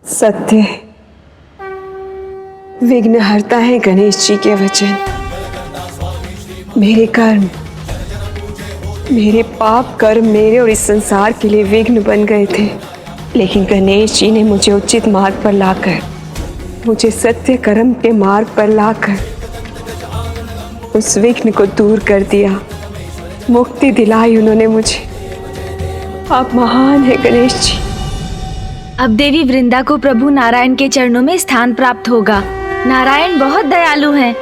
सत्य विघ्न हरता है गणेश जी के वचन। मेरे कर्म, मेरे पाप कर्म मेरे और इस संसार के लिए विघ्न बन गए थे, लेकिन गणेश जी ने मुझे उचित मार्ग पर लाकर, मुझे सत्य कर्म के मार्ग पर लाकर उस विघ्न को दूर कर दिया, मुक्ति दिलाई उन्होंने मुझे। आप महान है गणेश जी। अब देवी वृंदा को प्रभु नारायण के चरणों में स्थान प्राप्त होगा। नारायण बहुत दयालु हैं।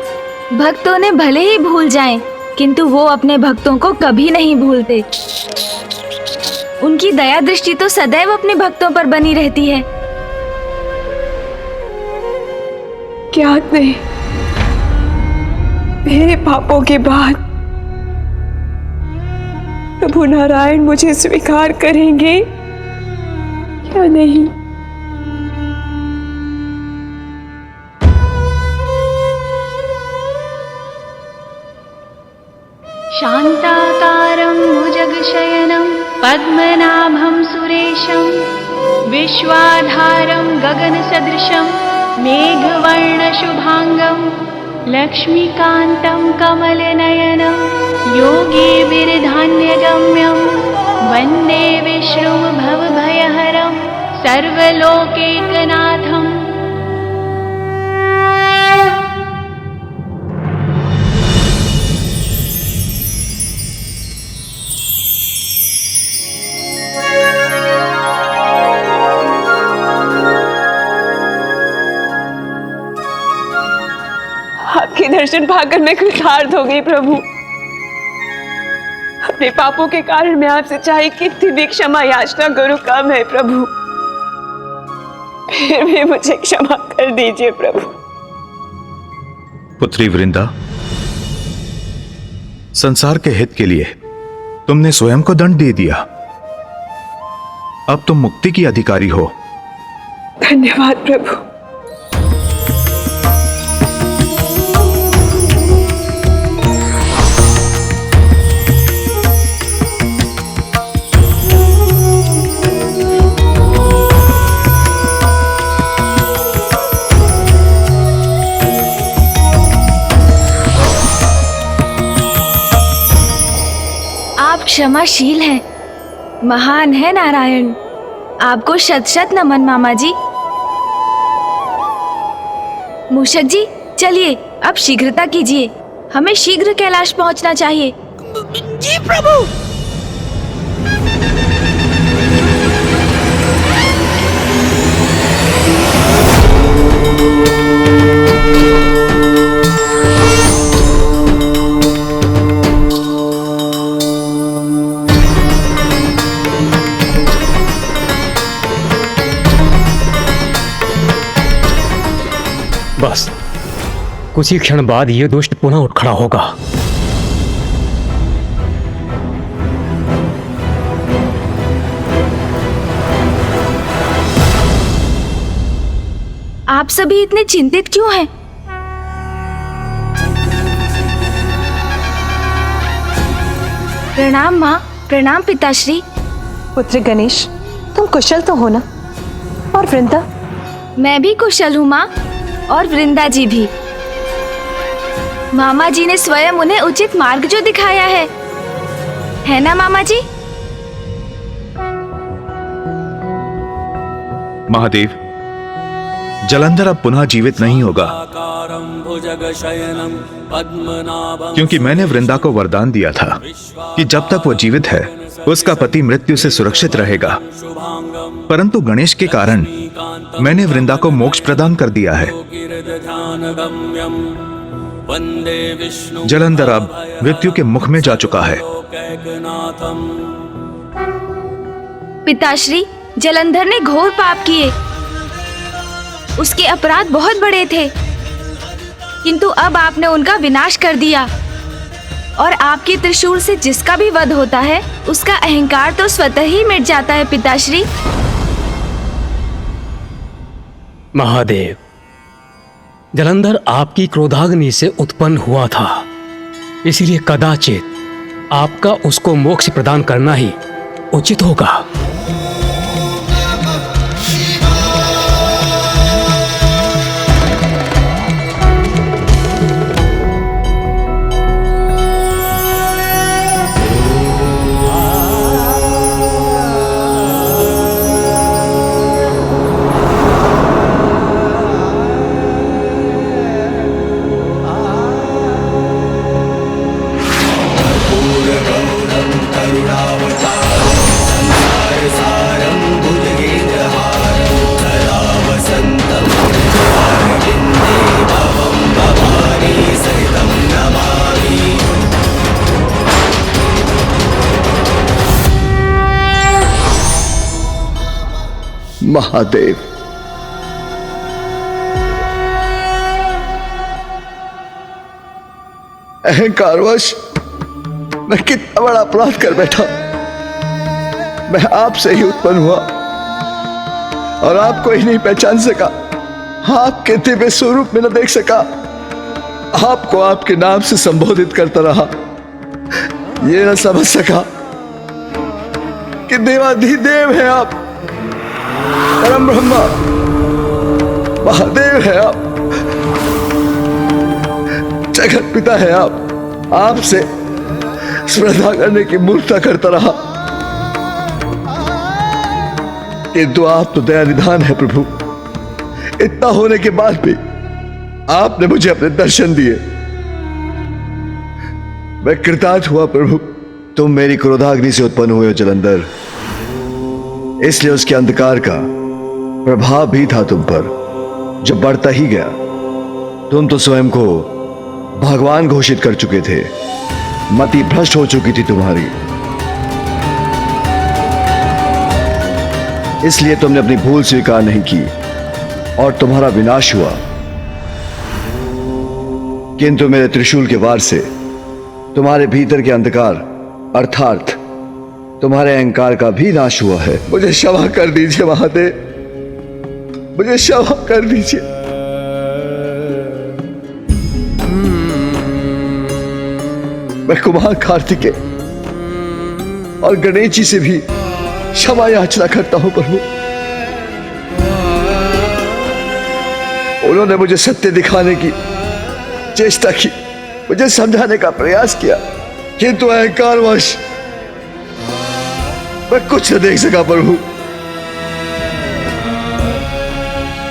भक्त उन्हें भले ही भूल जाएं, किंतु वो अपने भक्तों को कभी नहीं भूलते। उनकी दया दृष्टि तो सदैव अपने भक्तों पर बनी रहती है। ज्ञात नहीं, मेरे पापों के बाद प्रभु नारायण मुझे स्वीकार करेंगे या नहीं। शान्ताकारं भुजगशयनं पद्मनाभं सुरेशं विश्वाधारं गगनसदृशं मेघवर्णशुभांगं लक्ष्मीकान्तं कमलनयनं योगिभिर्धान्यगम्यं वन्दे विष्णुं भवभयहरं सर्वलोकैकनाथम्। आपके दर्शन पाकर मैं कृतार्थ हो गई प्रभु। अपने पापों के कारण मैं आपसे चाहे कितनी भी क्षमा याचना करूं कम है प्रभु, फिर भी मुझे क्षमा कर दीजिए प्रभु। पुत्री वृंदा, संसार के हित के लिए तुमने स्वयं को दंड दे दिया। अब तुम मुक्ति की अधिकारी हो। धन्यवाद प्रभु। क्षमाशील है, महान है नारायण। आपको शत शत नमन मामा जी। मूषक जी चलिए अब शीघ्रता कीजिए, हमें शीघ्र कैलाश पहुंचना चाहिए। जी प्रभु। बस कुछ ही क्षण बाद ये दुष्ट पुनः उठ खड़ा होगा। आप सभी इतने चिंतित क्यों हैं? प्रणाम माँ, प्रणाम पिताश्री। पुत्र गणेश, तुम कुशल तो हो ना? और वृंदा? मैं भी कुशल हूँ माँ, और वृंदा जी भी। मामा जी ने स्वयं उन्हें उचित मार्ग जो दिखाया है ना मामा जी? महादेव, जलंधर अब पुनः जीवित नहीं होगा, क्योंकि मैंने वृंदा को वरदान दिया था कि जब तक वो जीवित है उसका पति मृत्यु से सुरक्षित रहेगा। परंतु गणेश के कारण मैंने वृंदा को मोक्ष प्रदान कर दिया है। जलंधर अब मृत्यु के मुख में जा चुका है। पिताश्री, जलंधर ने घोर पाप किए। उसके अपराध बहुत बड़े थे, किंतु अब आपने उनका विनाश कर दिया। और आपके त्रिशूल से जिसका भी वध होता है उसका अहंकार तो स्वतः ही मिट जाता है पिताश्री। महादेव, जलंधर आपकी क्रोधाग्नि से उत्पन्न हुआ था, इसलिए कदाचित आपका उसको मोक्ष प्रदान करना ही उचित होगा। महादेव, अहंकारवश मैं कितना बड़ा अपराध कर बैठा। मैं आपसे ही उत्पन्न हुआ और आपको ही नहीं पहचान सका, आपके दिव्य स्वरूप में न देख सका, आपको आपके नाम से संबोधित करता रहा, ये न समझ सका कि देवाधिदेव है आप, परम ब्रह्मा महादेव है आप, जगत पिता है आप। आपसे स्पर्धा करने की मूर्खता करता रहा, किंतु आप तो दया निधान है प्रभु। इतना होने के बाद भी आपने मुझे अपने दर्शन दिए, मैं कृतार्थ हुआ प्रभु। तुम मेरी क्रोधाग्नि से उत्पन्न हुए हो जलंधर, इसलिए उसके अंधकार का प्रभाव भी था तुम पर, जो बढ़ता ही गया। तुम तो स्वयं को भगवान घोषित कर चुके थे, मति भ्रष्ट हो चुकी थी तुम्हारी, इसलिए तुमने अपनी भूल स्वीकार नहीं की और तुम्हारा विनाश हुआ। किंतु मेरे त्रिशूल के वार से तुम्हारे भीतर के अंधकार अर्थात तुम्हारे अहंकार का भी नाश हुआ है। मुझे क्षमा कर दीजिए महादेव, मुझे क्षमा कर दीजिए। मैं कुमार कार्तिकेय और गणेश जी से भी क्षमा याचना करता हूं प्रभु। उन्होंने मुझे सत्य दिखाने की चेष्टा की, मुझे समझाने का प्रयास किया, किंतु अहंकारवश मैं कुछ न देख सका प्रभु।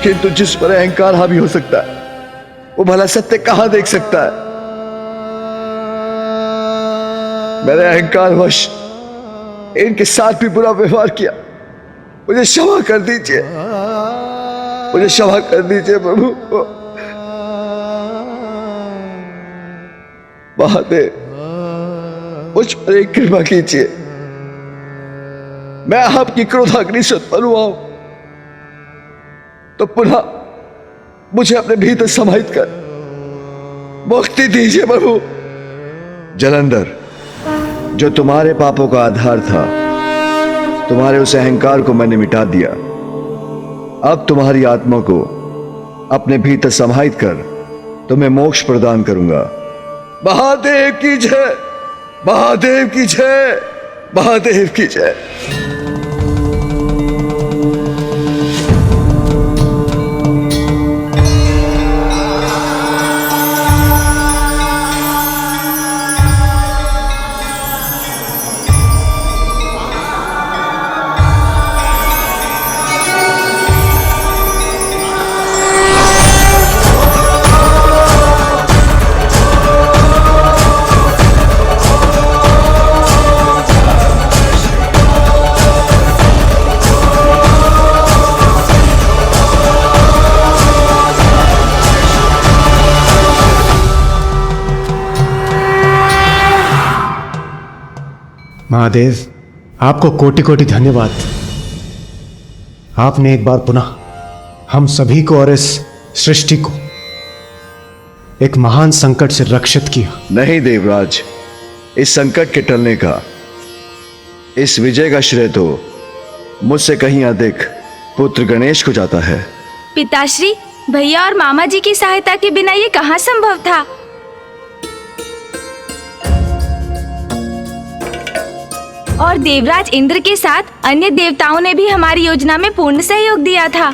किंतु जिस पर अहंकार हावी हो सकता है, वो भला सत्य कहां देख सकता है। मैंने अहंकारवश इनके साथ भी बुरा व्यवहार किया, मुझे क्षमा कर दीजिए, मुझे क्षमा कर दीजिए प्रभु। महादेव, मुझ पर एक कृपा कीजिए, मैं आपकी क्रोधाग्नि से उत्पन्न हुआ हूं, तो पुनः मुझे अपने भीतर समाहित कर मुक्ति दीजिए प्रभु। जलंधर, जो तुम्हारे पापों का आधार था, तुम्हारे उस अहंकार को मैंने मिटा दिया। अब तुम्हारी आत्मा को अपने भीतर समाहित कर तुम्हें मोक्ष प्रदान करूंगा। महादेव की जय, महादेव की जय, महादेव की जय। महादेव, आपको कोटि कोटि धन्यवाद। आपने एक बार पुनः हम सभी को और इस सृष्टि को एक महान संकट से रक्षित किया। नहीं देवराज, इस संकट के टलने का, इस विजय का श्रेय तो मुझसे कहीं अधिक पुत्र गणेश को जाता है। पिताश्री, भैया और मामा जी की सहायता के बिना ये कहाँ संभव था? और देवराज इंद्र के साथ अन्य देवताओं ने भी हमारी योजना में पूर्ण सहयोग दिया था।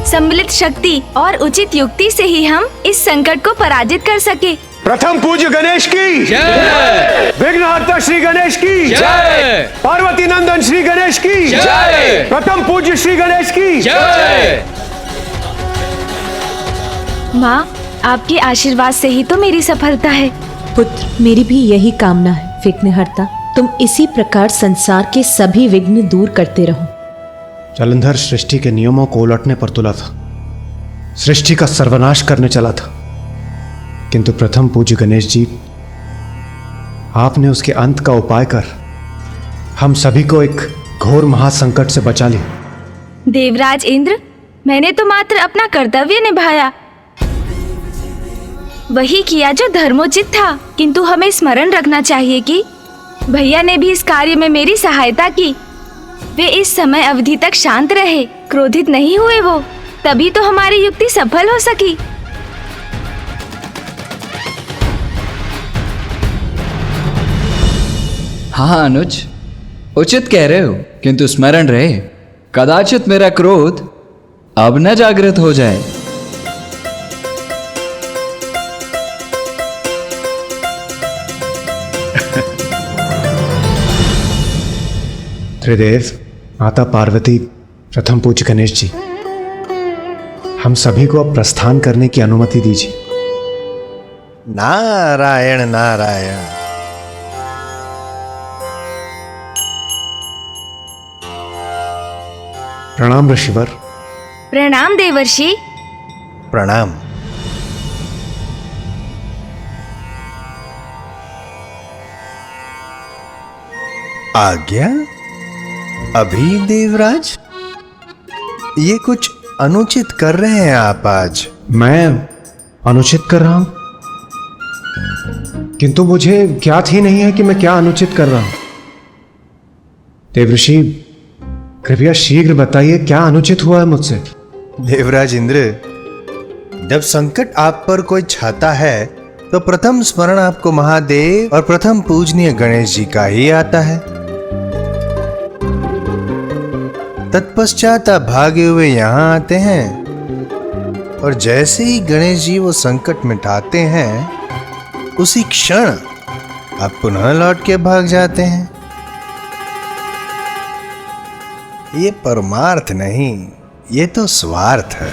सम्मिलित शक्ति और उचित युक्ति से ही हम इस संकट को पराजित कर सके। प्रथम पूज्य गणेश की जय, विघ्नहर्ता श्री गणेश की जय, पार्वती नंदन श्री गणेश की जय, प्रथम पूज्य श्री गणेश की जय। माँ, आपके आशीर्वाद से ही तो मेरी सफलता है। पुत्र, मेरी भी यही कामना है। विघ्नहर्ता, तुम इसी प्रकार संसार के सभी विघ्न दूर करते रहो। जलंधर सृष्टि के नियमों को उलटने पर तुला था, सृष्टि का सर्वनाश करने चला था, किंतु प्रथम पूज्य गणेश जी, आपने उसके अंत का उपाय कर हम सभी को एक घोर महासंकट से बचा लिया। देवराज इंद्र, मैंने तो मात्र अपना कर्तव्य निभाया, वही किया जो धर्मोचित था। किंतु हमें स्मरण रखना चाहिए कि भैया ने भी इस कार्य में मेरी सहायता की। वे इस समय अवधि तक शांत रहे, क्रोधित नहीं हुए वो, तभी तो हमारी युक्ति सफल हो सकी। हाँ अनुज, उचित कह रहे हो, किंतु स्मरण रहे, कदाचित मेरा क्रोध अब न जागृत हो जाए। त्रिदेव, माता पार्वती, प्रथम पूज्य गणेश जी, हम सभी को अब प्रस्थान करने की अनुमति दीजिए। नारायण नारायण। प्रणाम ऋषिवर। प्रणाम देवर्षि। प्रणाम। आज्ञा? अभी देवराज, ये कुछ अनुचित कर रहे हैं आप आज। मैं अनुचित कर रहा हूं, किंतु मुझे ज्ञात ही नहीं है कि मैं क्या अनुचित कर रहा हूं। देवऋषि, कृपया शीघ्र बताइए क्या अनुचित हुआ है मुझसे। देवराज इंद्र, जब संकट आप पर कोई छाता है तो प्रथम स्मरण आपको महादेव और प्रथम पूजनीय गणेश जी का ही आता है। तत्पश्चात आप भागे हुए यहाँ आते हैं और जैसे ही गणेश जी वो संकट मिटाते हैं, उसी क्षण आप पुनः लौट के भाग जाते हैं। ये परमार्थ नहीं, ये तो स्वार्थ है।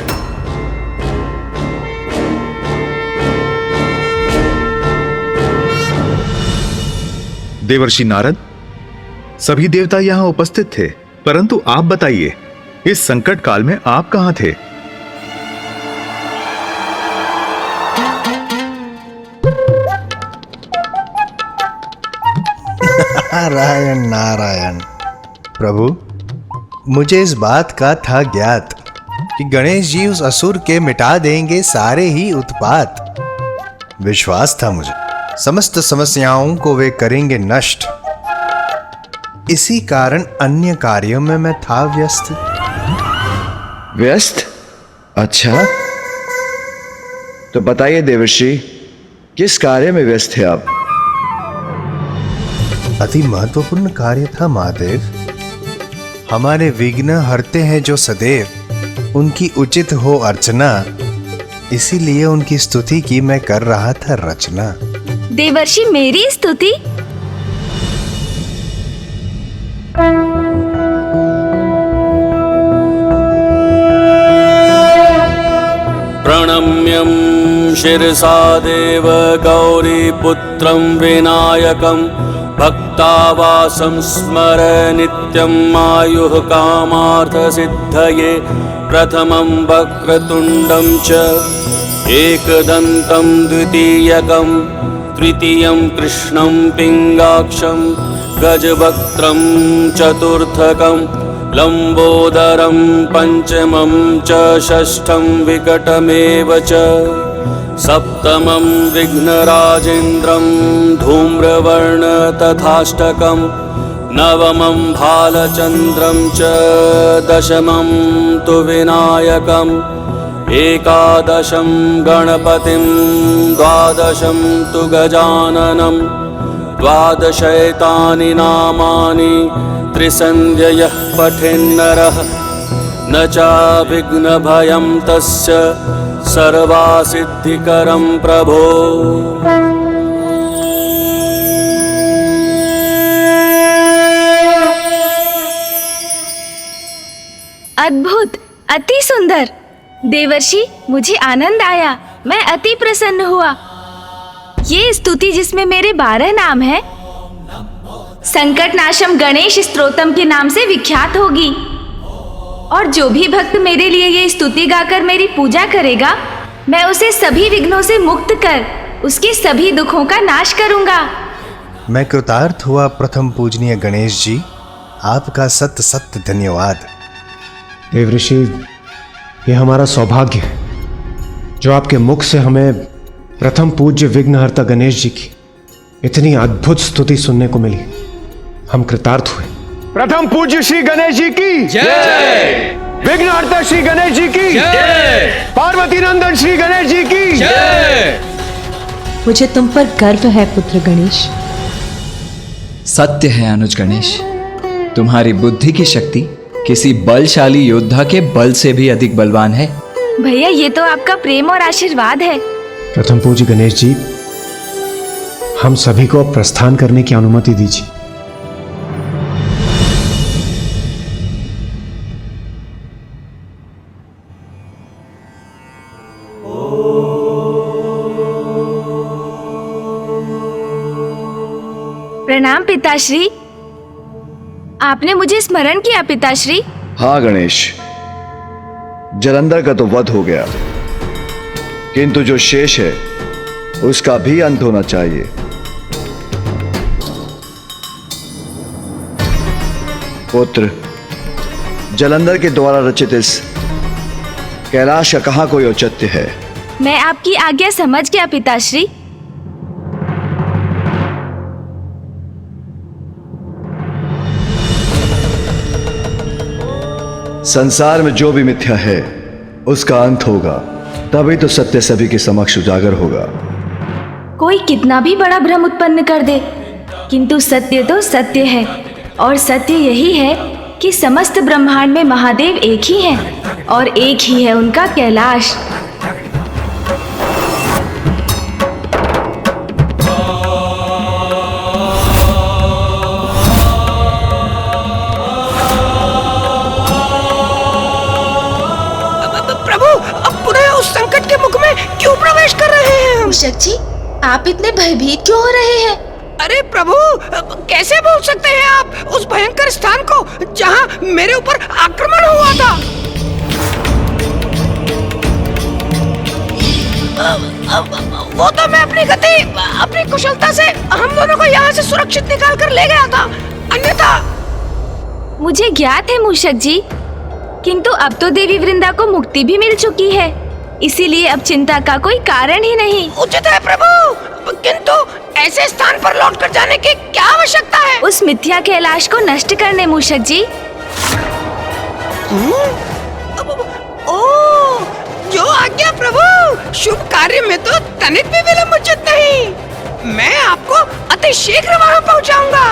देवर्षि नारद, सभी देवता यहाँ उपस्थित थे, परंतु आप बताइए, इस संकट काल में आप कहां थे? नारायण नारायण। प्रभु, मुझे इस बात का था ज्ञात कि गणेश जी उस असुर के मिटा देंगे सारे ही उत्पात। विश्वास था मुझे, समस्त समस्याओं को वे करेंगे नष्ट। इसी कारण अन्य कार्यों में मैं था व्यस्त। व्यस्त? अच्छा, तो बताइए देवर्षि, किस कार्य में व्यस्त थे आप? अति महत्वपूर्ण कार्य था महादेव। हमारे विघ्न हरते हैं जो सदैव, उनकी उचित हो अर्चना, इसीलिए उनकी स्तुति की मैं कर रहा था रचना। देवर्षि, मेरी स्तुति? प्रणम्यं शिरसा देव गौरीपुत्रं विनायकं भक्तावासं स्मर नित्यम् आयुः कामार्थसिद्धये। प्रथमं वक्रतुण्डं च एकदन्तं द्वितीयकं तृतीयं कृष्णं पिङ्गाक्षं गजवक्त्रं चतुर्थकं लंबोदरं पंचमं च षष्ठं विकटमेव च सप्तमं विघ्नराजेन्द्रं धूम्रवर्ण तथाष्टकं नवमं भालचन्द्रं च दशमं तु विनायकम् एकादशं गणपतिं द्वादशं तु गजाननं द्वादशैतानि नामानि त्रिसन्ध्ययः पठेन्नरः न चाविघ्नभयं तस्य सर्वासिद्धिकरं प्रभो। अद्भुत, अति सुंदर। देवर्षि, मुझे आनंद आया, मैं अति प्रसन्न हुआ। ये स्तुति जिसमें मेरे 12 नाम हैं, संकटनाशम गणेश स्तोत्रम के नाम से विख्यात होगी। और जो भी भक्त मेरे लिए ये स्तुति गाकर मेरी पूजा करेगा, मैं उसे सभी विघ्नों से मुक्त कर उसके सभी दुखों का नाश करूंगा। मैं कृतार्थ हुआ प्रथम पूजनीय गणेश जी। आपका सत्य सत्य धन्यवाद। देवऋषि, ये हमारा सौभाग्य है जो आपके मुख से हमें प्रथम पूज्य विघ्नहर्ता गणेश जी की इतनी अद्भुत स्तुति सुनने को मिली। हम कृतार्थ हुए। प्रथम पूज्य श्री गणेश जी की जय, विघ्नहर्ता श्री गणेश जी की जय, पार्वती नंदन श्री गणेश जी की जय। मुझे तुम पर गर्व है पुत्र गणेश। सत्य है अनुज गणेश, तुम्हारी बुद्धि की शक्ति किसी बलशाली योद्धा के बल से भी अधिक बलवान है। भैया, ये तो आपका प्रेम और आशीर्वाद है। प्रथम पूज्य गणेश जी, हम सभी को अब प्रस्थान करने की अनुमति दीजिए। प्रणाम पिताश्री। आपने मुझे स्मरण किया पिताश्री। हाँ गणेश, जलंधर का तो वध हो गया, किंतु जो शेष है उसका भी अंत होना चाहिए। पुत्र, जलंधर के द्वारा रचित इस कैलाश का कहां कोई औचित्य है? मैं आपकी आज्ञा समझ गया पिताश्री। संसार में जो भी मिथ्या है उसका अंत होगा, तभी तो सत्य सभी के समक्ष उजागर होगा। कोई कितना भी बड़ा भ्रम उत्पन्न कर दे, किंतु सत्य तो सत्य है, और सत्य यही है कि समस्त ब्रह्मांड में महादेव एक ही हैं, और एक ही है उनका कैलाश। मूषक जी, आप इतने भयभीत क्यों हो रहे हैं? अरे प्रभु, कैसे बोल सकते हैं आप उस भयंकर स्थान को जहां मेरे ऊपर आक्रमण हुआ था? वो तो मैं अपनी गति, अपनी कुशलता से हम दोनों को यहाँ से सुरक्षित निकाल कर ले गया था, अन्यथा। मुझे ज्ञात है मूषक जी, किंतु अब तो देवी वृंदा को मुक्ति भी मिल चुकी है, इसीलिए अब चिंता का कोई कारण ही नहीं। उचित है प्रभु, किंतु ऐसे स्थान पर लौटकर जाने की क्या आवश्यकता है? उस मिथ्या कैलाश को नष्ट करने मूषक जी। ओ, जो आज्ञा प्रभु। शुभ कार्य में तो तनिक भी विलंब उचित नहीं। मैं आपको अति शीघ्र वहां पहुंचाऊंगा।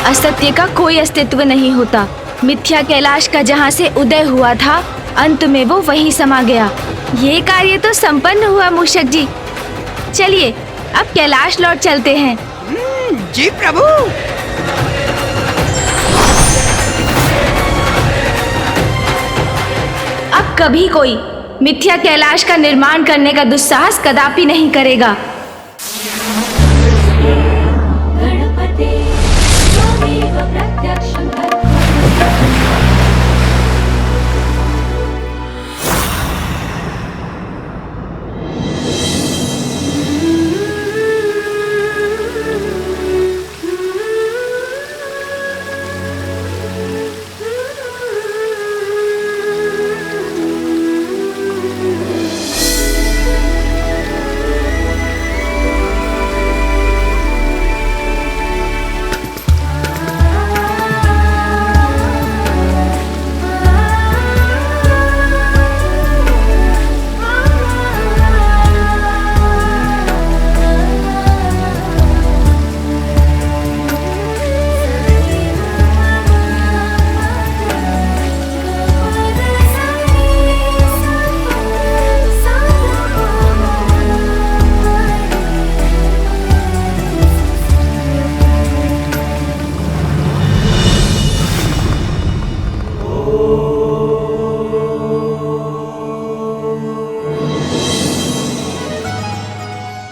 असत्य का कोई अस्तित्व नहीं होता। मिथ्या कैलाश का जहाँ से उदय हुआ था, अंत में वो वहीं समा गया। ये कार्य तो संपन्न हुआ मूषक जी। चलिए अब कैलाश लौट चलते हैं। जी प्रभु। अब कभी कोई मिथ्या कैलाश का निर्माण करने का दुस्साहस कदापि नहीं करेगा।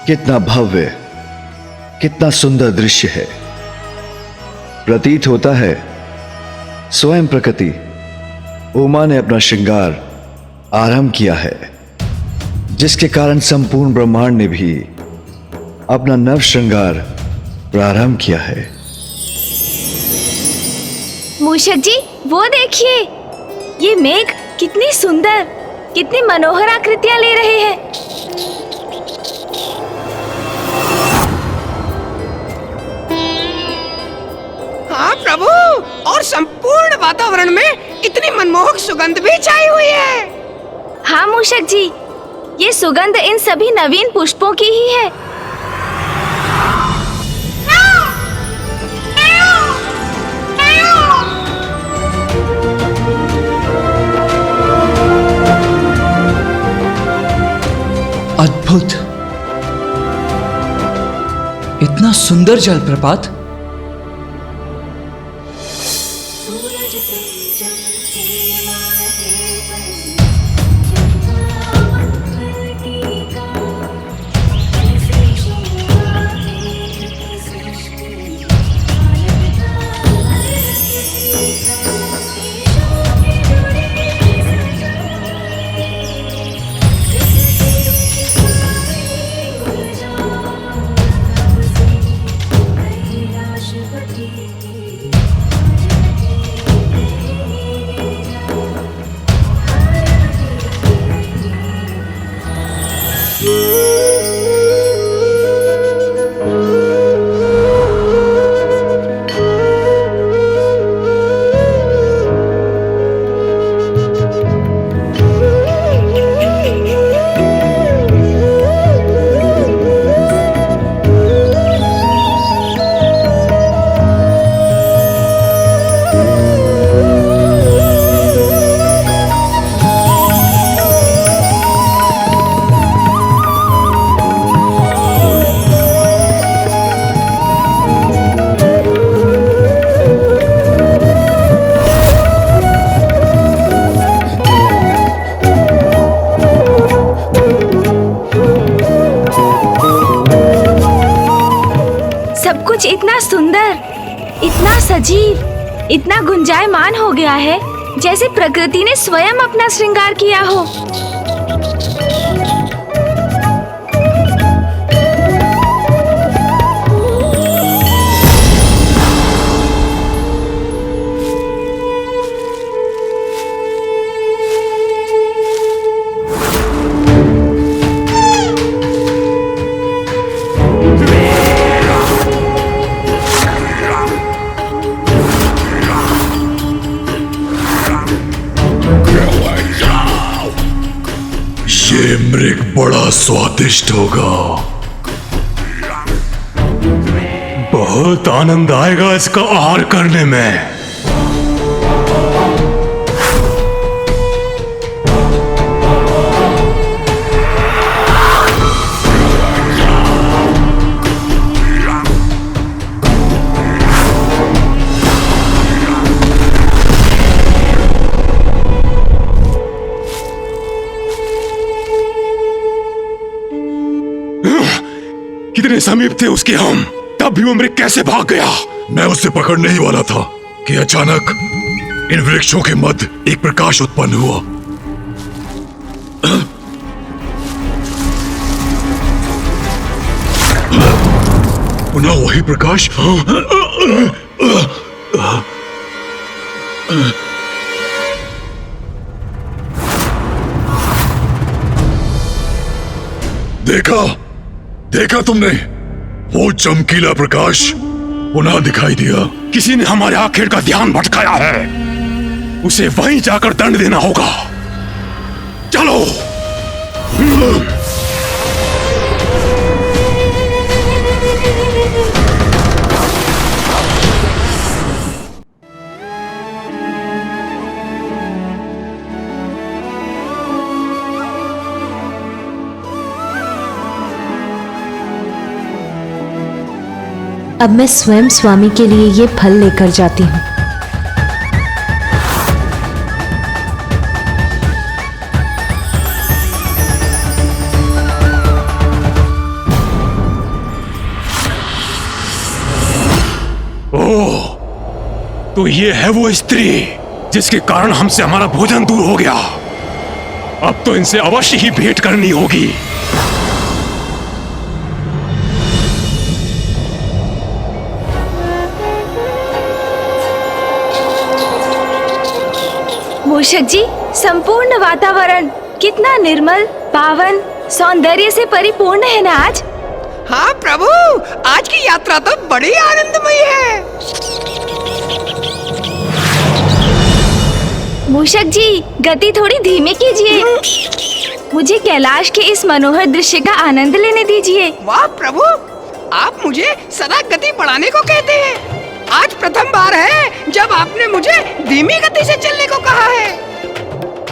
कितना भव्य, कितना सुंदर दृश्य है। प्रतीत होता है स्वयं प्रकृति उमा ने अपना श्रृंगार आरंभ किया है, जिसके कारण संपूर्ण ब्रह्मांड ने भी अपना नव श्रृंगार प्रारंभ किया है। मूषक जी, वो देखिए, ये मेघ कितनी सुंदर, कितनी मनोहर आकृतियां ले रहे हैं। हाँ प्रभु, और संपूर्ण वातावरण में इतनी मनमोहक सुगंध भी छाई हुई है। हाँ मूषक जी, ये सुगंध इन सभी नवीन पुष्पों की ही है। अद्भुत, इतना सुंदर जलप्रपात। इतना सुंदर, इतना सजीव, इतना गुंजायमान हो गया है जैसे प्रकृति ने स्वयं अपना श्रृंगार किया हो। ये मृग बड़ा स्वादिष्ट होगा। बहुत आनंद आएगा इसका आहार करने में। कितने समीप थे उसके हम, तब भी वो मृग कैसे भाग गया? मैं उसे पकड़ने ही वाला था कि अचानक इन वृक्षों के मध्य एक प्रकाश उत्पन्न हुआ। पुनः वही प्रकाश। देखा तुमने? वो चमकीला प्रकाश पुनः दिखाई दिया। किसी ने हमारे आखिर का ध्यान भटकाया है, उसे वहीं जाकर दंड देना होगा। चलो। अब मैं स्वयं स्वामी के लिए ये फल लेकर जाती हूँ। तो ये है वो स्त्री जिसके कारण हमसे हमारा भोजन दूर हो गया। अब तो इनसे अवश्य ही भेंट करनी होगी। मूषक जी, संपूर्ण वातावरण कितना निर्मल, पावन, सौंदर्य से परिपूर्ण है ना आज। हाँ प्रभु, आज की यात्रा तो बड़ी आनंदमयी है। मूषक जी, गति थोड़ी धीमी कीजिए। मुझे कैलाश के इस मनोहर दृश्य का आनंद लेने दीजिए। वाह प्रभु, आप मुझे सदा गति बढ़ाने को कहते हैं। आज प्रथम बार है जब आपने मुझे धीमी गति से चलने को कहा है।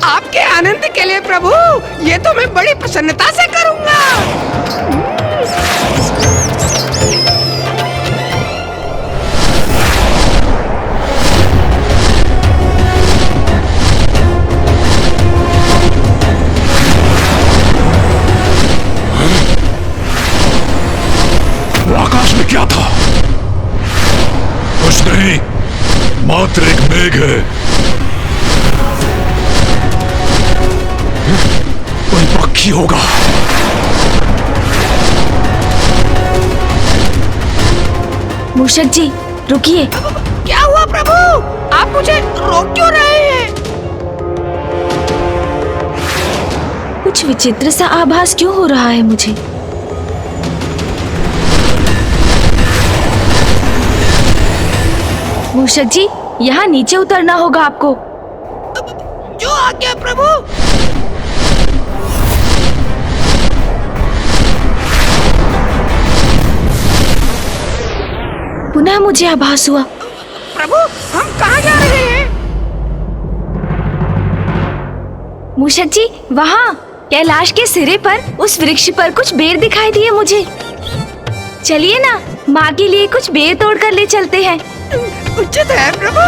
आपके आनंद के लिए प्रभु, ये तो मैं बड़ी प्रसन्नता से करूंगा। आकाश में क्या था? कुछ नहीं, मात्र एक मेघ है। कोई पक्षी होगा। मूषक जी, रुकिए। क्या हुआ प्रभु? आप मुझे रोक क्यों रहे हैं? कुछ विचित्र सा आभास क्यों हो रहा है मुझे? मूषक जी, यहाँ नीचे उतरना होगा आपको। जो आज्ञा प्रभु। पुनः मुझे आभास हुआ। प्रभु, हम कहाँ जा रहे हैं? मूषक जी, वहाँ कैलाश के सिरे पर उस वृक्ष पर कुछ बेर दिखाई दिए मुझे। चलिए ना, माँ के लिए कुछ बेर तोड़ कर ले चलते हैं। उचित है प्रभु।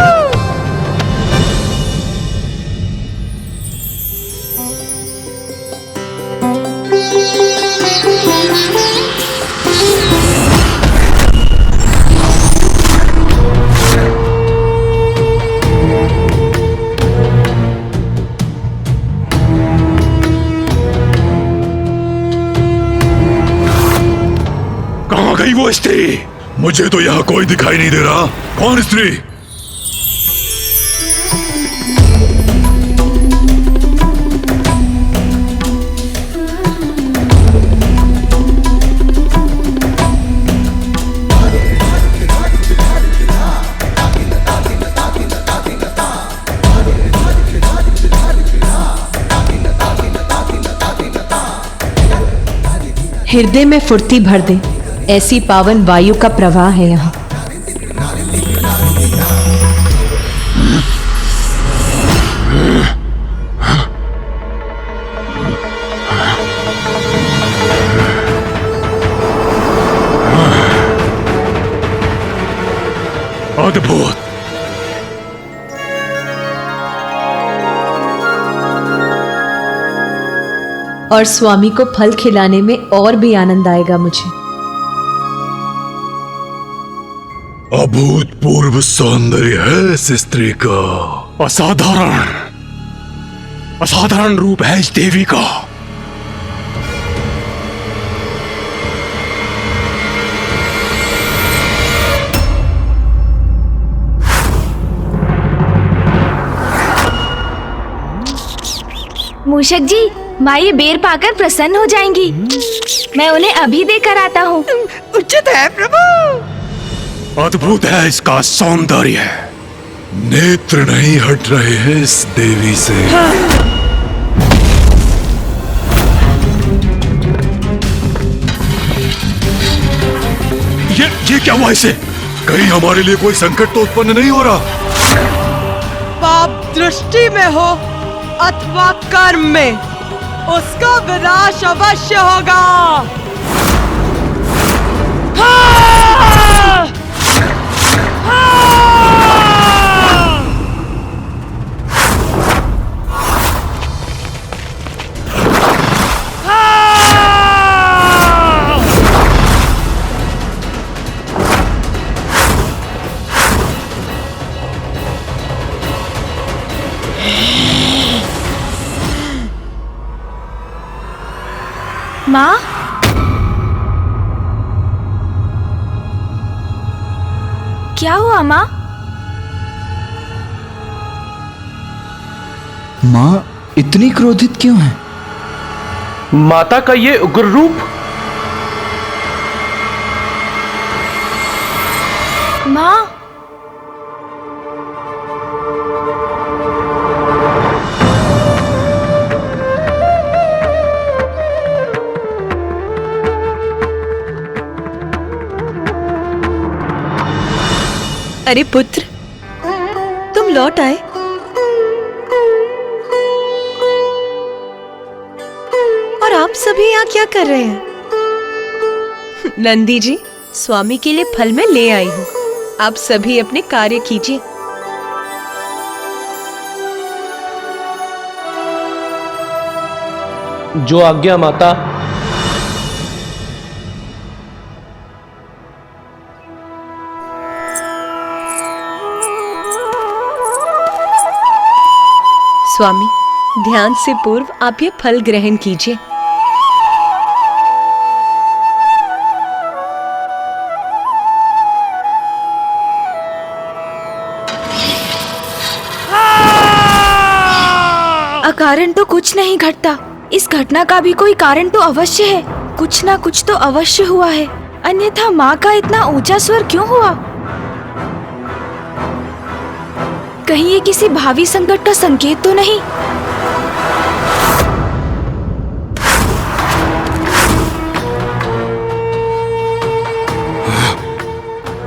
कहाँ गई वो स्त्री? मुझे तो यहाँ कोई दिखाई नहीं दे रहा। कौन स्त्री? हृदय में फुर्ती भर दे, ऐसी पावन वायु का प्रवाह है यहाँ। अद्भुत। और स्वामी को फल खिलाने में और भी आनंद आएगा मुझे। अभूतपूर्व सौंदर्य है इस स्त्री का। असाधारण असाधारण रूप है इस देवी का। मूषक जी, माँ ये बेर पाकर प्रसन्न हो जाएंगी। मैं उन्हें अभी देकर आता हूँ। उचित है प्रभु। अद्भुत है इसका सौंदर्य। नेत्र नहीं हट रहे हैं इस देवी से। ये क्या हुआ इसे? कहीं हमारे लिए कोई संकट तो उत्पन्न नहीं हो रहा? पाप दृष्टि में हो अथवा कर्म में, उसका विनाश अवश्य होगा। माँ, क्या हुआ माँ? माँ इतनी क्रोधित क्यों है? माता का ये उग्र रूप। माँ, अरे पुत्र, तुम लौट आए। और आप सभी यहाँ क्या कर रहे हैं? नंदी जी, स्वामी के लिए फल मैं ले आई हूँ। आप सभी अपने कार्य कीजिए। जो आज्ञा माता। स्वामी, ध्यान से पूर्व आप ये फल ग्रहण कीजिए। अकारण तो कुछ नहीं घटता। इस घटना का भी कोई कारण तो अवश्य है। कुछ ना कुछ तो अवश्य हुआ है, अन्यथा माँ का इतना ऊंचा स्वर क्यों हुआ? कहीं ये किसी भावी संकट का संकेत तो नहीं?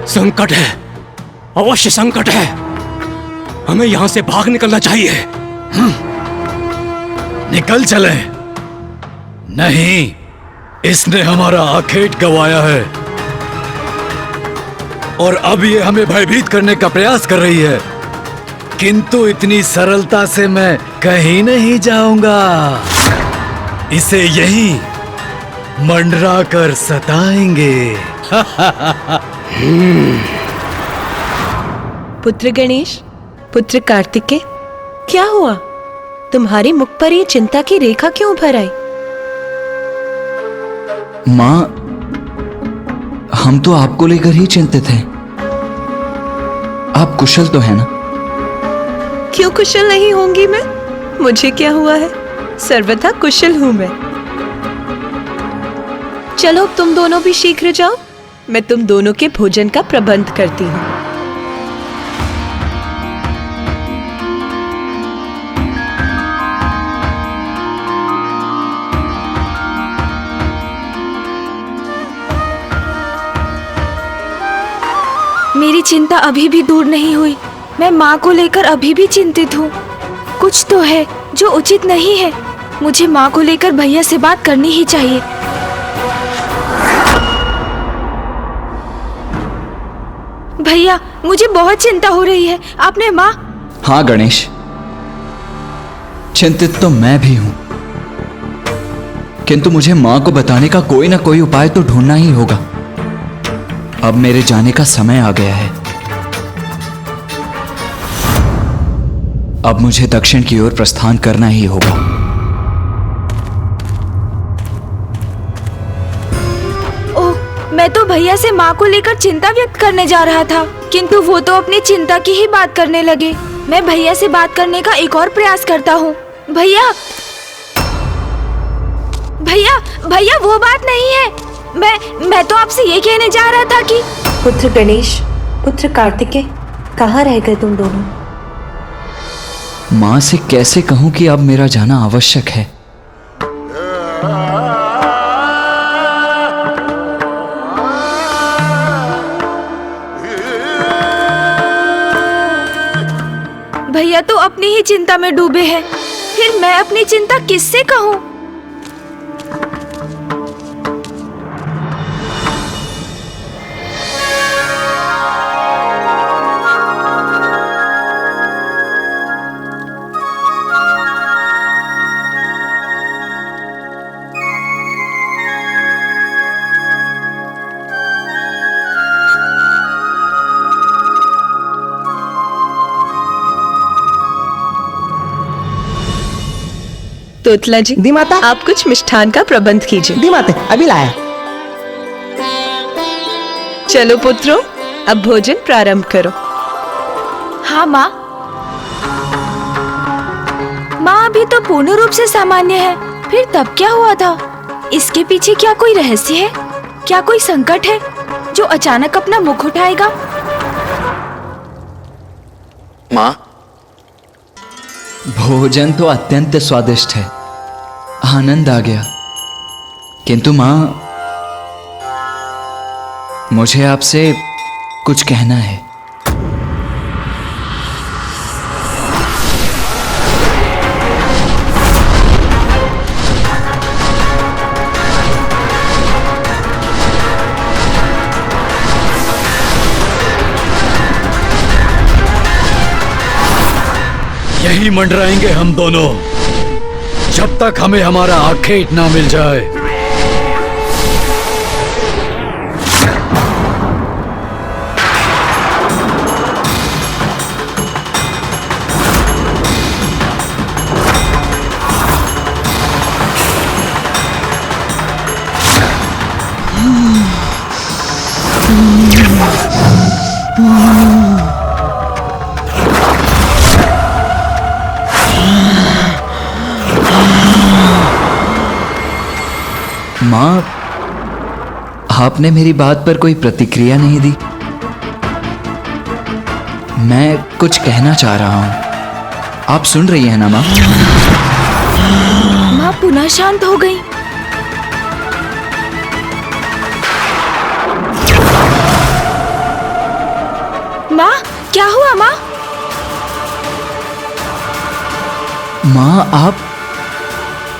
संकट है, अवश्य संकट है। हमें यहां से भाग निकलना चाहिए। निकल चले। नहीं, इसने हमारा आखेट गंवाया है और अब ये हमें भयभीत करने का प्रयास कर रही है, किंतु इतनी सरलता से मैं कहीं नहीं जाऊंगा। इसे यहीं मंडरा कर सताएंगे। पुत्र गणेश, पुत्र कार्तिकेय, क्या हुआ? तुम्हारी मुख पर ये चिंता की रेखा क्यों उभर आई? माँ, हम तो आपको लेकर ही चिंतित हैं। आप कुशल तो है ना? क्यों कुशल नहीं होंगी मैं? मुझे क्या हुआ है? सर्वथा कुशल हूं मैं। चलो अब तुम दोनों भी शीघ्र जाओ, मैं तुम दोनों के भोजन का प्रबंध करती हूँ। मेरी चिंता अभी भी दूर नहीं हुई। मैं माँ को लेकर अभी भी चिंतित हूँ। कुछ तो है जो उचित नहीं है। मुझे माँ को लेकर भैया से बात करनी ही चाहिए। भैया, मुझे बहुत चिंता हो रही है। आपने माँ? हाँ गणेश, चिंतित तो मैं भी हूं, किंतु मुझे माँ को बताने का कोई ना कोई उपाय तो ढूंढना ही होगा। अब मेरे जाने का समय आ गया है। अब मुझे दक्षिण की ओर प्रस्थान करना ही होगा। ओह, मैं तो भैया से माँ को लेकर चिंता व्यक्त करने जा रहा था, किंतु वो तो अपनी चिंता की ही बात करने लगे। मैं भैया से बात करने का एक और प्रयास करता हूँ। भैया, भैया, भैया, वो बात नहीं है। मैं तो आपसे ये कहने जा रहा था कि पुत्र गणेश, पुत्र कार्तिकेय, कहाँ रह गए तुम दोनों? माँ से कैसे कहूं कि अब मेरा जाना आवश्यक है। भैया तो अपनी ही चिंता में डूबे हैं, फिर मैं अपनी चिंता किससे कहूं? तोतला जी, दी माता, आप कुछ मिष्ठान का प्रबंध कीजिए। दी माते, अभी लाया। चलो पुत्रों, अब भोजन प्रारंभ करो। हाँ माँ। माँ अभी तो पूर्ण रूप से सामान्य है, फिर तब क्या हुआ था? इसके पीछे क्या कोई रहस्य है? क्या कोई संकट है जो अचानक अपना मुख उठाएगा? माँ, भोजन तो अत्यंत स्वादिष्ट है, आनंद आ गया। किंतु माँ, मुझे आपसे कुछ कहना है। यही मंडराएंगे हम दोनों जब तक हमें हमारा आखेट ना मिल जाए। माँ, आपने मेरी बात पर कोई प्रतिक्रिया नहीं दी। मैं कुछ कहना चाह रहा हूं, आप सुन रही हैं ना माँ? माँ पुनः शांत हो गई। माँ, क्या हुआ माँ? माँ,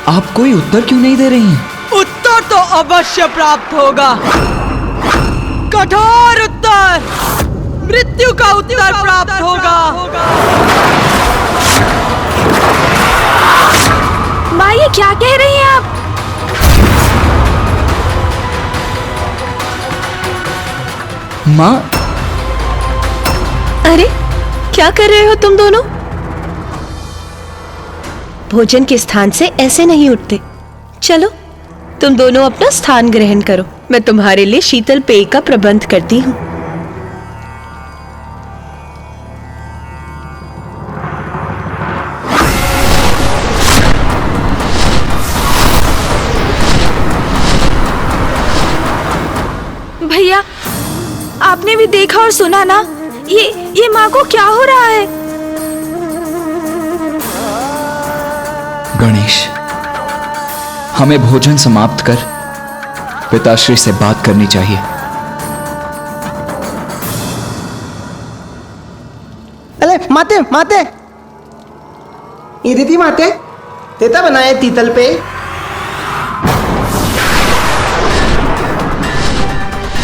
आप कोई उत्तर क्यों नहीं दे रही हैं? उत्तर तो अवश्य प्राप्त होगा, कठोर उत्तर, मृत्यु का उत्तर प्राप्त होगा। माँ, ये क्या कह रही हैं आप? माँ, अरे क्या कर रहे हो तुम दोनों? भोजन के स्थान से ऐसे नहीं उठते। चलो तुम दोनों अपना स्थान ग्रहण करो, मैं तुम्हारे लिए शीतल पेय का प्रबंध करती हूँ। भैया, आपने भी देखा और सुना ना, ये माँ को क्या हो रहा है? गणेश, हमें भोजन समाप्त कर पिताश्री से बात करनी चाहिए। अरे माते माते, ये दीदी माते, तेता बनाए तीतल पे।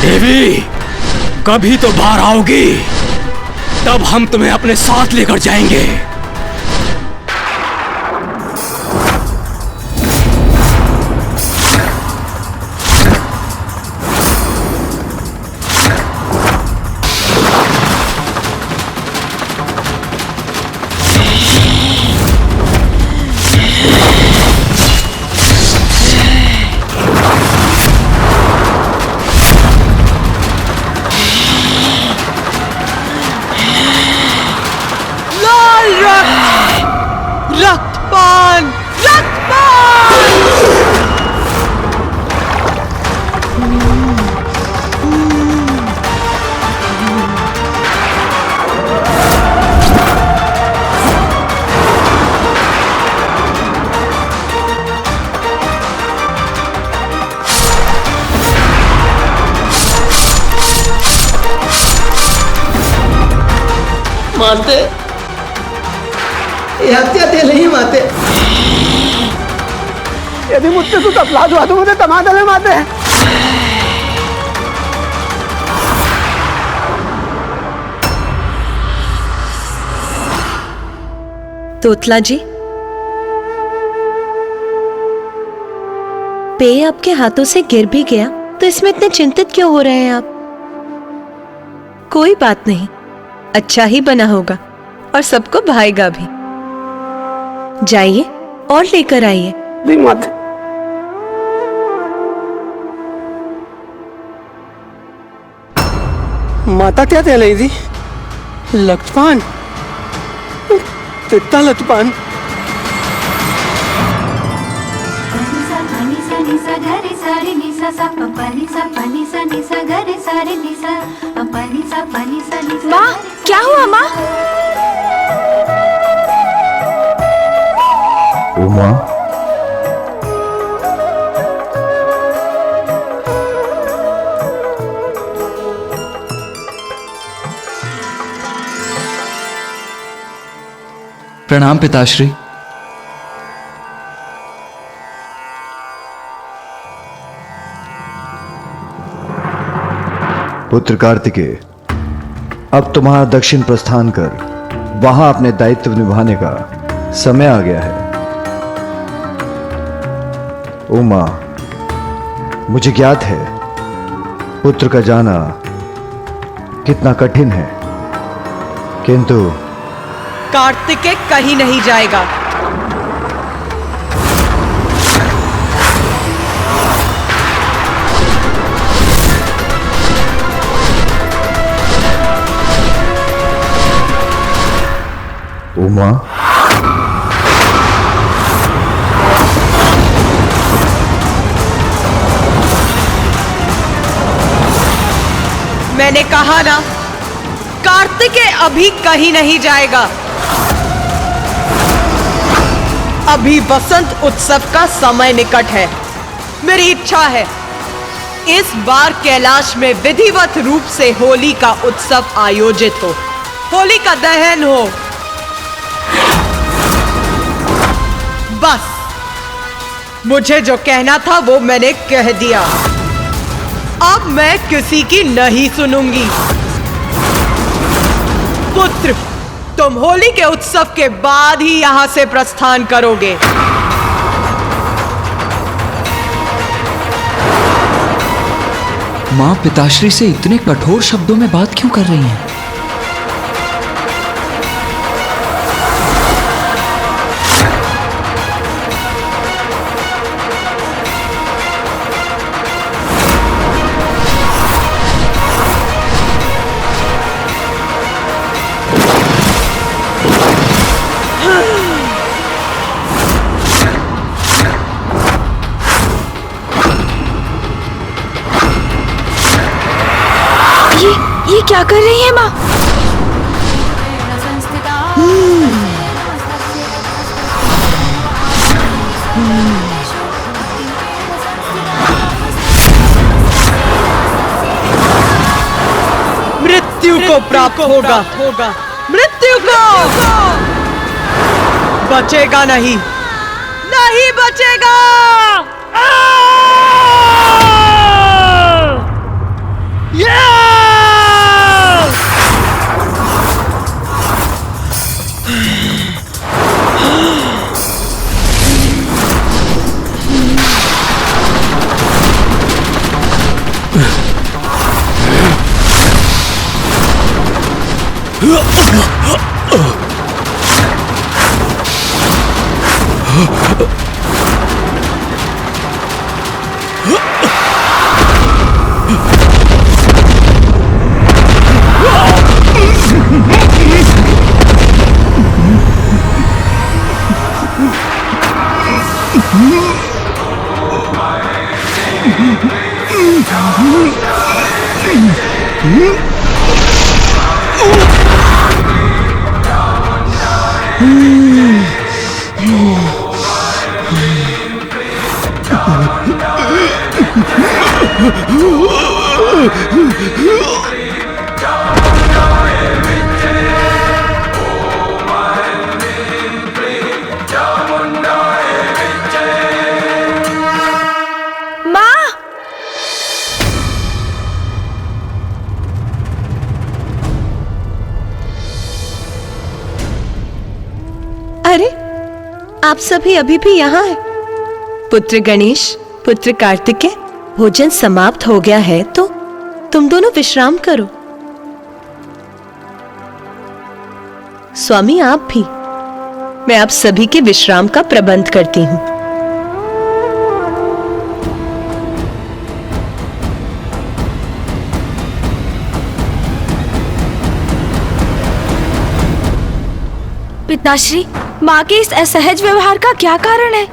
देवी, कभी तो बाहर आओगी, तब हम तुम्हें अपने साथ लेकर जाएंगे। रक्तपान, रक्तपान। माते, हत्या ते नहीं माते, यदि मुझसे कुछ अपराध हुआ तो मुझे तमाम में माते। तोतला जी, पेय आपके हाथों से गिर भी गया तो इसमें इतने चिंतित क्यों हो रहे हैं आप? कोई बात नहीं, अच्छा ही बना होगा और सबको भाएगा भी। जाइए और लेकर आइए। दी माते। माता क्या कह रही थी? लटपान, कितना लटपान। माँ, क्या हुआ माँ? उमा, प्रणाम पिताश्री। पुत्र कार्तिकेय, अब तुम्हारा दक्षिण प्रस्थान कर वहां अपने दायित्व निभाने का समय आ गया है। उमा, मुझे ज्ञात है पुत्र का जाना कितना कठिन है, किंतु कार्तिकेय कहीं नहीं जाएगा। उमा, मैंने कहा ना, कार्तिकेय अभी कहीं नहीं जाएगा। अभी बसंत उत्सव का समय निकट है। मेरी इच्छा है इस बार कैलाश में विधिवत रूप से होली का उत्सव आयोजित हो, होली का दहन हो। बस मुझे जो कहना था वो मैंने कह दिया। अब मैं किसी की नहीं सुनूंगी। पुत्र, तुम होली के उत्सव के बाद ही यहां से प्रस्थान करोगे। माँ पिताश्री से इतने कठोर शब्दों में बात क्यों कर रही हैं? ये क्या कर रही है माँ? मृत्यु को प्राप्त होगा, मृत्यु को बचेगा नहीं, नहीं बचेगा। अरे, आप सभी अभी भी यहाँ हैं? पुत्र गणेश, पुत्र कार्तिकेय, भोजन समाप्त हो गया है तो तुम दोनों विश्राम करो। स्वामी आप भी मैं आप सभी के विश्राम का प्रबंध करती हूँ। पिताश्री, माँ के इस असहज व्यवहार का क्या कारण है?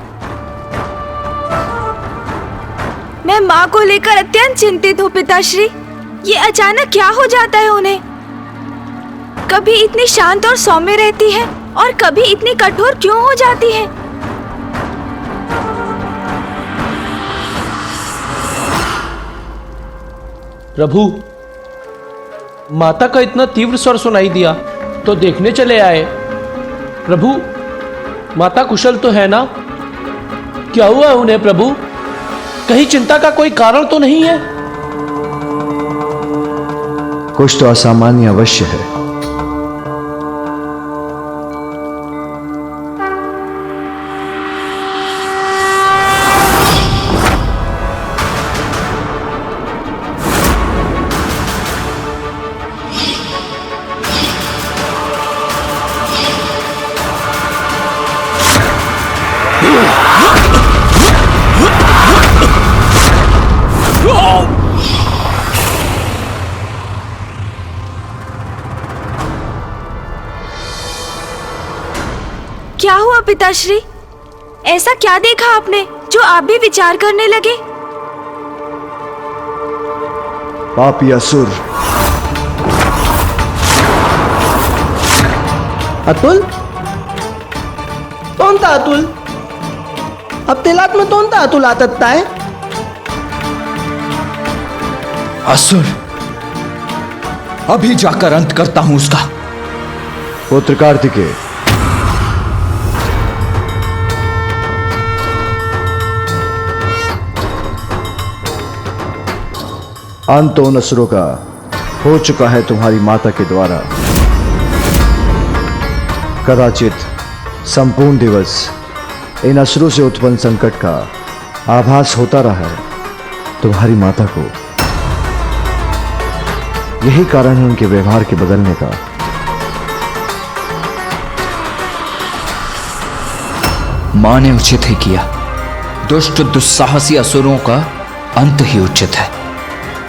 मैं माँ को लेकर अत्यंत चिंतित हूँ पिताश्री। ये अचानक क्या हो जाता है उन्हें? कभी इतनी शांत और सौम्य रहती है और कभी इतनी कठोर क्यों हो जाती है? प्रभु, माता का इतना तीव्र स्वर सुनाई दिया तो देखने चले आए। प्रभु, माता कुशल तो है ना? क्या हुआ उन्हें प्रभु? कहीं चिंता का कोई कारण तो नहीं है? कुछ तो असामान्य अवश्य है। क्या हुआ पिताश्री? ऐसा क्या देखा आपने जो आप भी विचार करने लगे? पापी असुर। अतुल? कोणता अतुल? अब तेलात में कोणता अतुल आतत्ता है? असुर, अभी जाकर अंत करता हूं उसका। पुत्र कार्तिकेय, अंत उन असुरों का हो चुका है तुम्हारी माता के द्वारा। कदाचित संपूर्ण दिवस इन असुरों से उत्पन्न संकट का आभास होता रहा है तुम्हारी माता को। यही कारण है उनके व्यवहार के बदलने का। मां ने उचित ही किया। दुष्ट दुस्साहसी असुरों का अंत ही उचित है।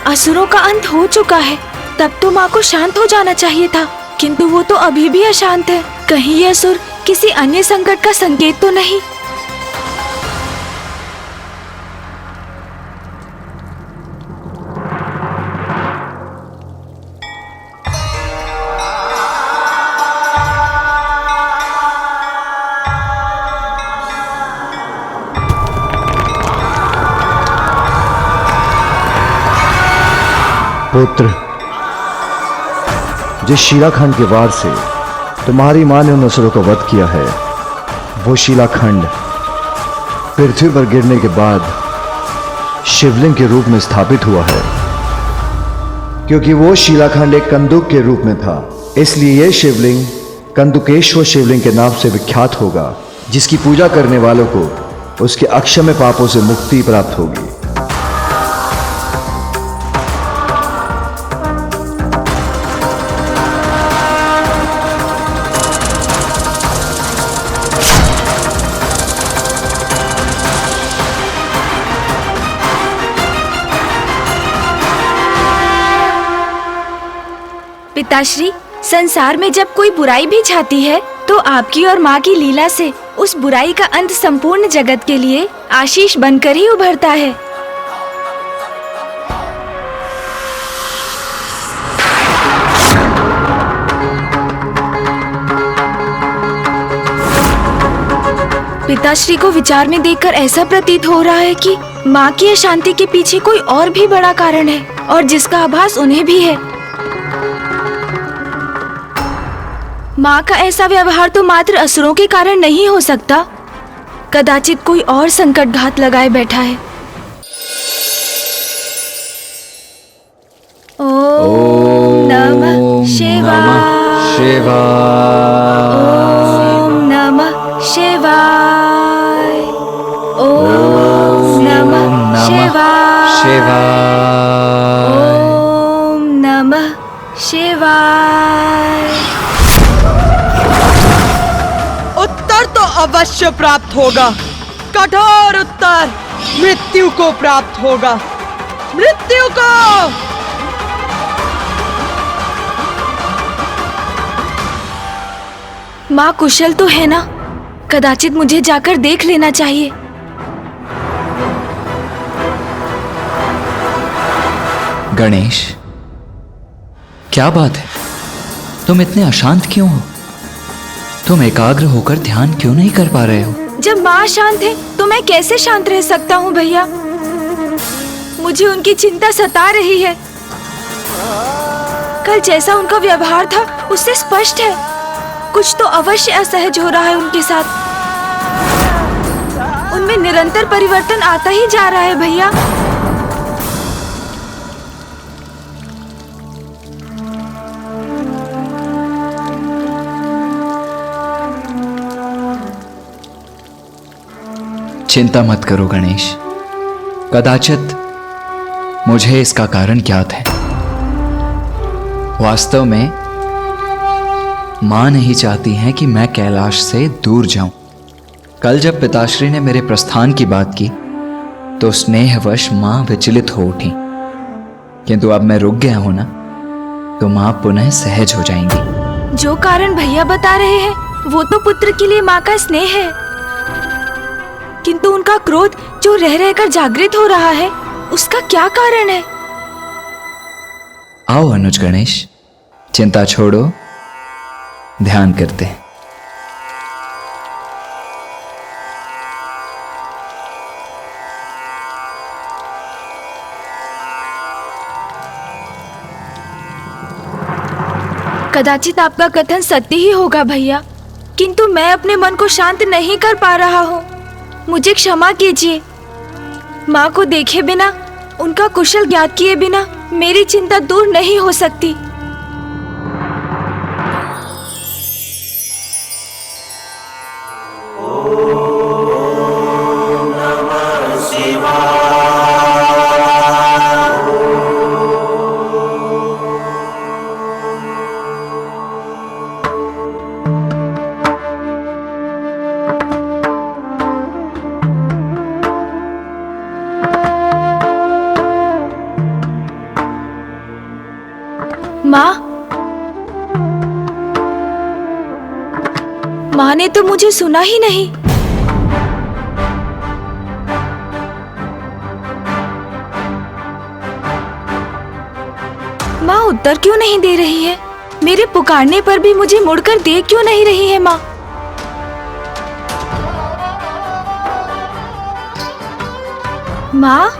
असुरों का अंत हो चुका है, तब तो माँ को शांत हो जाना चाहिए था, किंतु वो तो अभी भी अशांत है। कहीं ये असुर किसी अन्य संकट का संकेत तो नहीं? पुत्र, जिस शिलाखंड के वार से तुम्हारी मां ने उन असुरों का वध किया है, वो शिलाखंड पृथ्वी पर गिरने के बाद शिवलिंग के रूप में स्थापित हुआ है। क्योंकि वो शिलाखंड एक कंदुक के रूप में था, इसलिए यह शिवलिंग कंदुकेश्वर शिवलिंग के नाम से विख्यात होगा, जिसकी पूजा करने वालों को उसके अक्षम्य पापों से मुक्ति प्राप्त होगी। पिताश्री, संसार में जब कोई बुराई भी छाती है तो आपकी और माँ की लीला से उस बुराई का अंत संपूर्ण जगत के लिए आशीष बनकर ही उभरता है। पिताश्री को विचार में देखकर ऐसा प्रतीत हो रहा है कि माँ की अशांति के पीछे कोई और भी बड़ा कारण है, और जिसका आभास उन्हें भी है। माँ का ऐसा व्यवहार तो मात्र असुरों के कारण नहीं हो सकता। कदाचित कोई और संकट घात लगाए बैठा है। ओम नमः शिवाय। ओम नमः शिवाय। ओम नमः शिवाय। ओम नमः शिवाय। उत्तर अवश्य प्राप्त होगा। कठोर उत्तर मृत्यु को प्राप्त होगा, मृत्यु को। माँ कुशल तो है ना? कदाचित मुझे जाकर देख लेना चाहिए। गणेश, क्या बात है? तुम इतने अशांत क्यों हो? तुम एकाग्र होकर ध्यान क्यों नहीं कर पा रहे हो? जब माँ शांत है तो मैं कैसे शांत रह सकता हूँ भैया? मुझे उनकी चिंता सता रही है। कल जैसा उनका व्यवहार था उससे स्पष्ट है कुछ तो अवश्य असहज हो रहा है उनके साथ। उनमें निरंतर परिवर्तन आता ही जा रहा है भैया। चिंता मत करो गणेश, कदाचित मुझे इसका कारण ज्ञात है। वास्तव में मां नहीं चाहती हैं कि मैं कैलाश से दूर जाऊं। कल जब पिताश्री ने मेरे प्रस्थान की बात की तो स्नेहवश मां विचलित हो उठी, किंतु अब मैं रुक गया हूं ना, तो मां पुनः सहज हो जाएंगी। जो कारण भैया बता रहे हैं वो तो पुत्र के लिए माँ का स्नेह है, किंतु उनका क्रोध जो रह रहकर जागृत हो रहा है उसका क्या कारण है? आओ अनुज गणेश, चिंता छोड़ो, ध्यान करते हैं। कदाचित आपका कथन सत्य ही होगा भैया, किंतु मैं अपने मन को शांत नहीं कर पा रहा हूँ। मुझे क्षमा कीजिए। माँ को देखे बिना, उनका कुशल ज्ञात किए बिना मेरी चिंता दूर नहीं हो सकती। माँ ने तो मुझे सुना ही नहीं। माँ उत्तर क्यों नहीं दे रही है? मेरे पुकारने पर भी मुझे मुड़कर देख क्यों नहीं रही है माँ? माँ,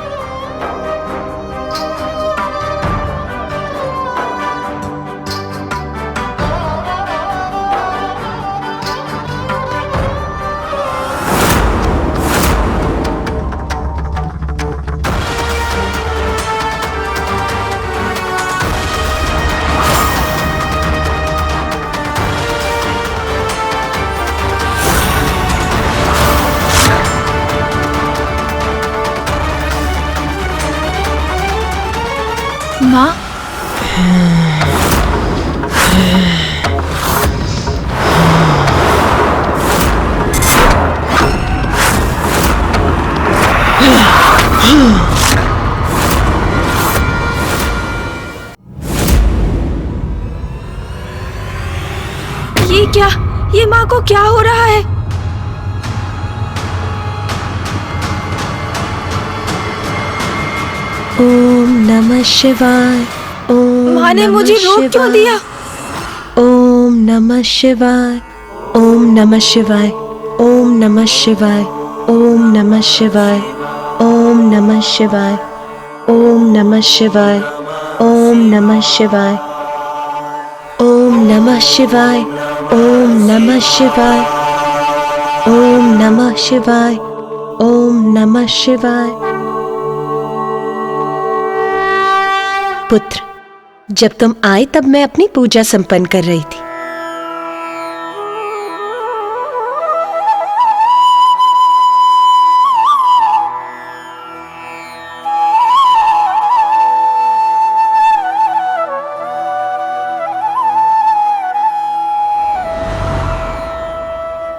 माँ, ये क्या? ये माँ को क्या हो रहा है? ओम नमः शिवाय। ओम माँ ने मुझे रोक क्यों दिया? ओम नमः शिवाय। ओम नमः शिवाय। ओम नमः शिवाय। ओम नमः शिवाय। ओम नमः शिवाय। ओम नमः शिवाय। ओम नमः शिवाय। ओम नमः शिवाय। ओम नमः शिवाय। ओम नमः शिवाय। ओम नमः शिवाय। पुत्र, जब तुम आए तब मैं अपनी पूजा संपन्न कर रही थी।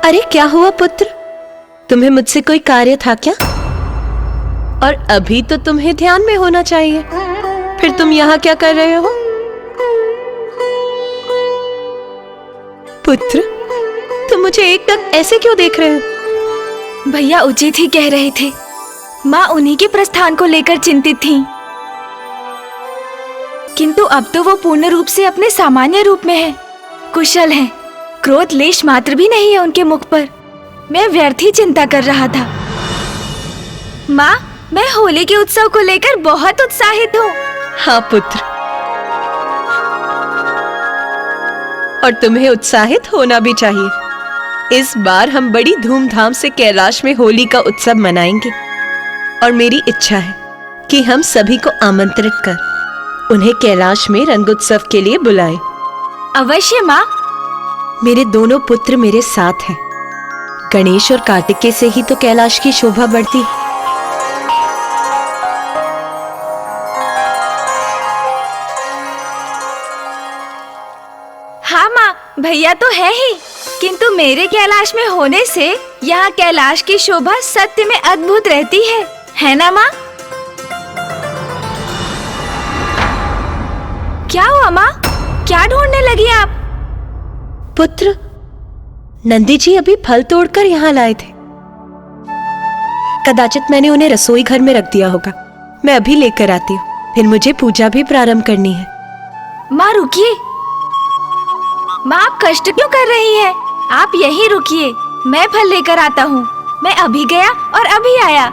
अरे क्या हुआ पुत्र? तुम्हें मुझसे कोई कार्य था क्या? और अभी तो तुम्हें ध्यान में होना चाहिए, फिर तुम यहाँ क्या कर रहे हो? पुत्र, तुम मुझे एकदम ऐसे क्यों देख रहे हो? भैया उचित ही कह रहे थे। माँ उन्हीं के प्रस्थान को लेकर चिंतित थीं। किंतु अब तो वो पूर्ण रूप से अपने सामान्य रूप में है, कुशल हैं। क्रोध लेश मात्र भी नहीं है उनके मुख पर। मैं व्यर्थ ही चिंता कर रहा था। माँ, मैं होली के उत्सव को लेकर बहुत उत्साहित हूँ। हाँ पुत्र, और तुम्हें उत्साहित होना भी चाहिए। इस बार हम बड़ी धूमधाम से कैलाश में होली का उत्सव मनाएंगे और मेरी इच्छा है कि हम सभी को आमंत्रित कर उन्हें कैलाश में रंगोत्सव के लिए बुलाएं। अवश्य माँ। मेरे दोनों पुत्र मेरे साथ हैं। गणेश और कार्तिकेय से ही तो कैलाश की शोभा बढ़ती है। हाँ माँ, भैया तो है ही, किंतु मेरे कैलाश में होने से यहाँ कैलाश की शोभा सत्य में अद्भुत रहती है ना माँ? क्या हुआ माँ? क्या ढूंढने लगी आप? पुत्र, नंदी जी अभी फल तोड़कर यहाँ लाए थे। कदाचित मैंने उन्हें रसोई घर में रख दिया होगा। मैं अभी लेकर आती हूँ, फिर मुझे पूजा भी प्रारंभ करनी है। माँ रुकिए। माँ, आप कष्ट क्यों कर रही हैं? आप यहीं रुकिए, मैं फल लेकर आता हूँ। मैं अभी गया और अभी आया।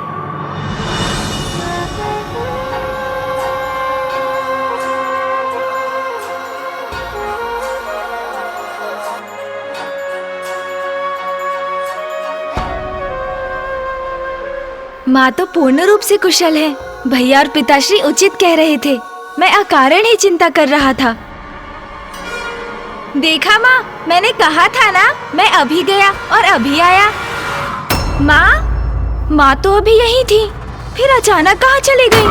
माँ तो पूर्ण रूप से कुशल है। भैया और पिताश्री उचित कह रहे थे। मैं अकारण ही चिंता कर रहा था। देखा माँ, मैंने कहा था ना, मैं अभी गया और अभी आया। माँ तो अभी यहीं थी, फिर अचानक कहाँ चली गई?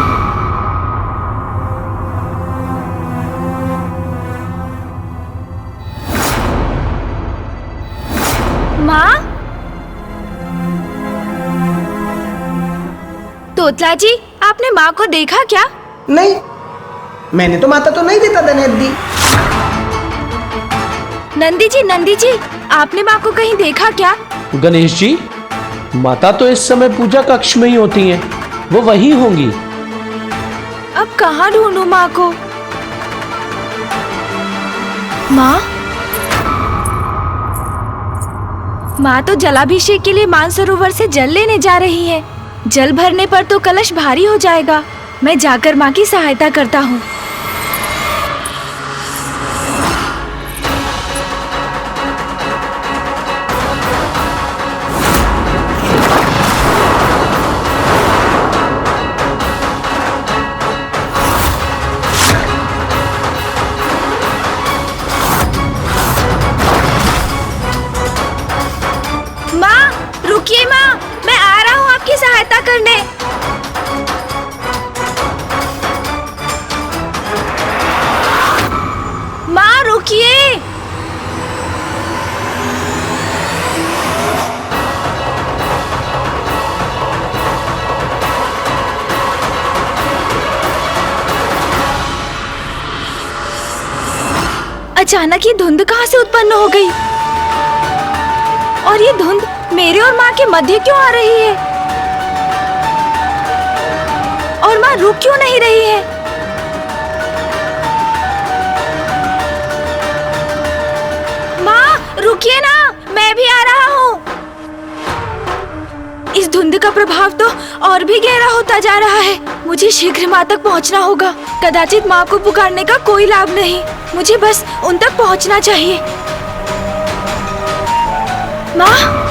माँ? तोतला जी, आपने माँ को देखा क्या? नहीं, मैंने तो माता तो नहीं देता धनेदी। नंदी जी, आपने माँ को कहीं देखा क्या? गणेश जी, माता तो इस समय पूजा कक्ष में ही होती हैं। वो वही होंगी। अब कहाँ ढूंढूं माँ को? माँ तो जलाभिषेक के लिए मानसरोवर से जल लेने जा रही है। जल भरने पर तो कलश भारी हो जाएगा। मैं जाकर माँ की सहायता करता हूँ। रुकिए माँ, मैं आ रहा हूँ आपकी सहायता करने। माँ रुकिए। अचानक ये धुंध कहाँ से उत्पन्न हो गई? और ये धुंध मेरे और माँ के मध्य क्यों आ रही है? और माँ रुक क्यों नहीं रही है? माँ रुकिए ना, मैं भी आ रहा हूँ। इस धुंध का प्रभाव तो और भी गहरा होता जा रहा है। मुझे शीघ्र माँ तक पहुँचना होगा। कदाचित माँ को पुकारने का कोई लाभ नहीं। मुझे बस उन तक पहुँचना चाहिए। माँ,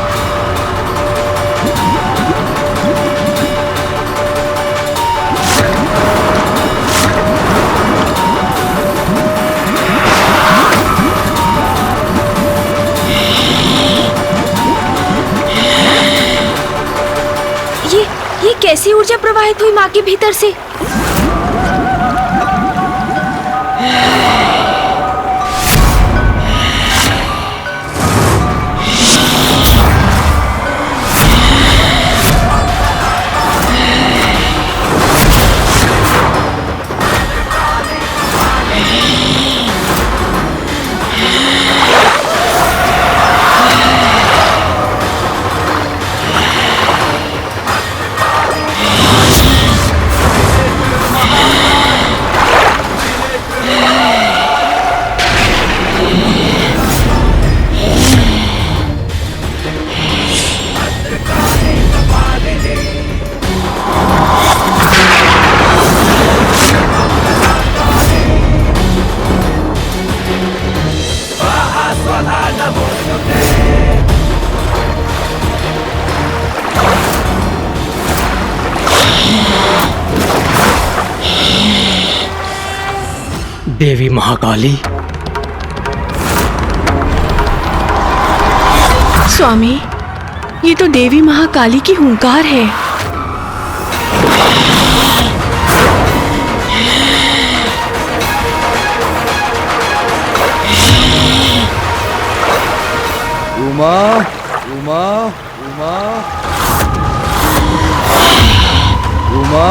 ये कैसी ऊर्जा प्रवाहित हुई माँ के भीतर से? देवी महाकाली। स्वामी, ये तो देवी महाकाली की हुंकार है। उमा उमा उमा उमा।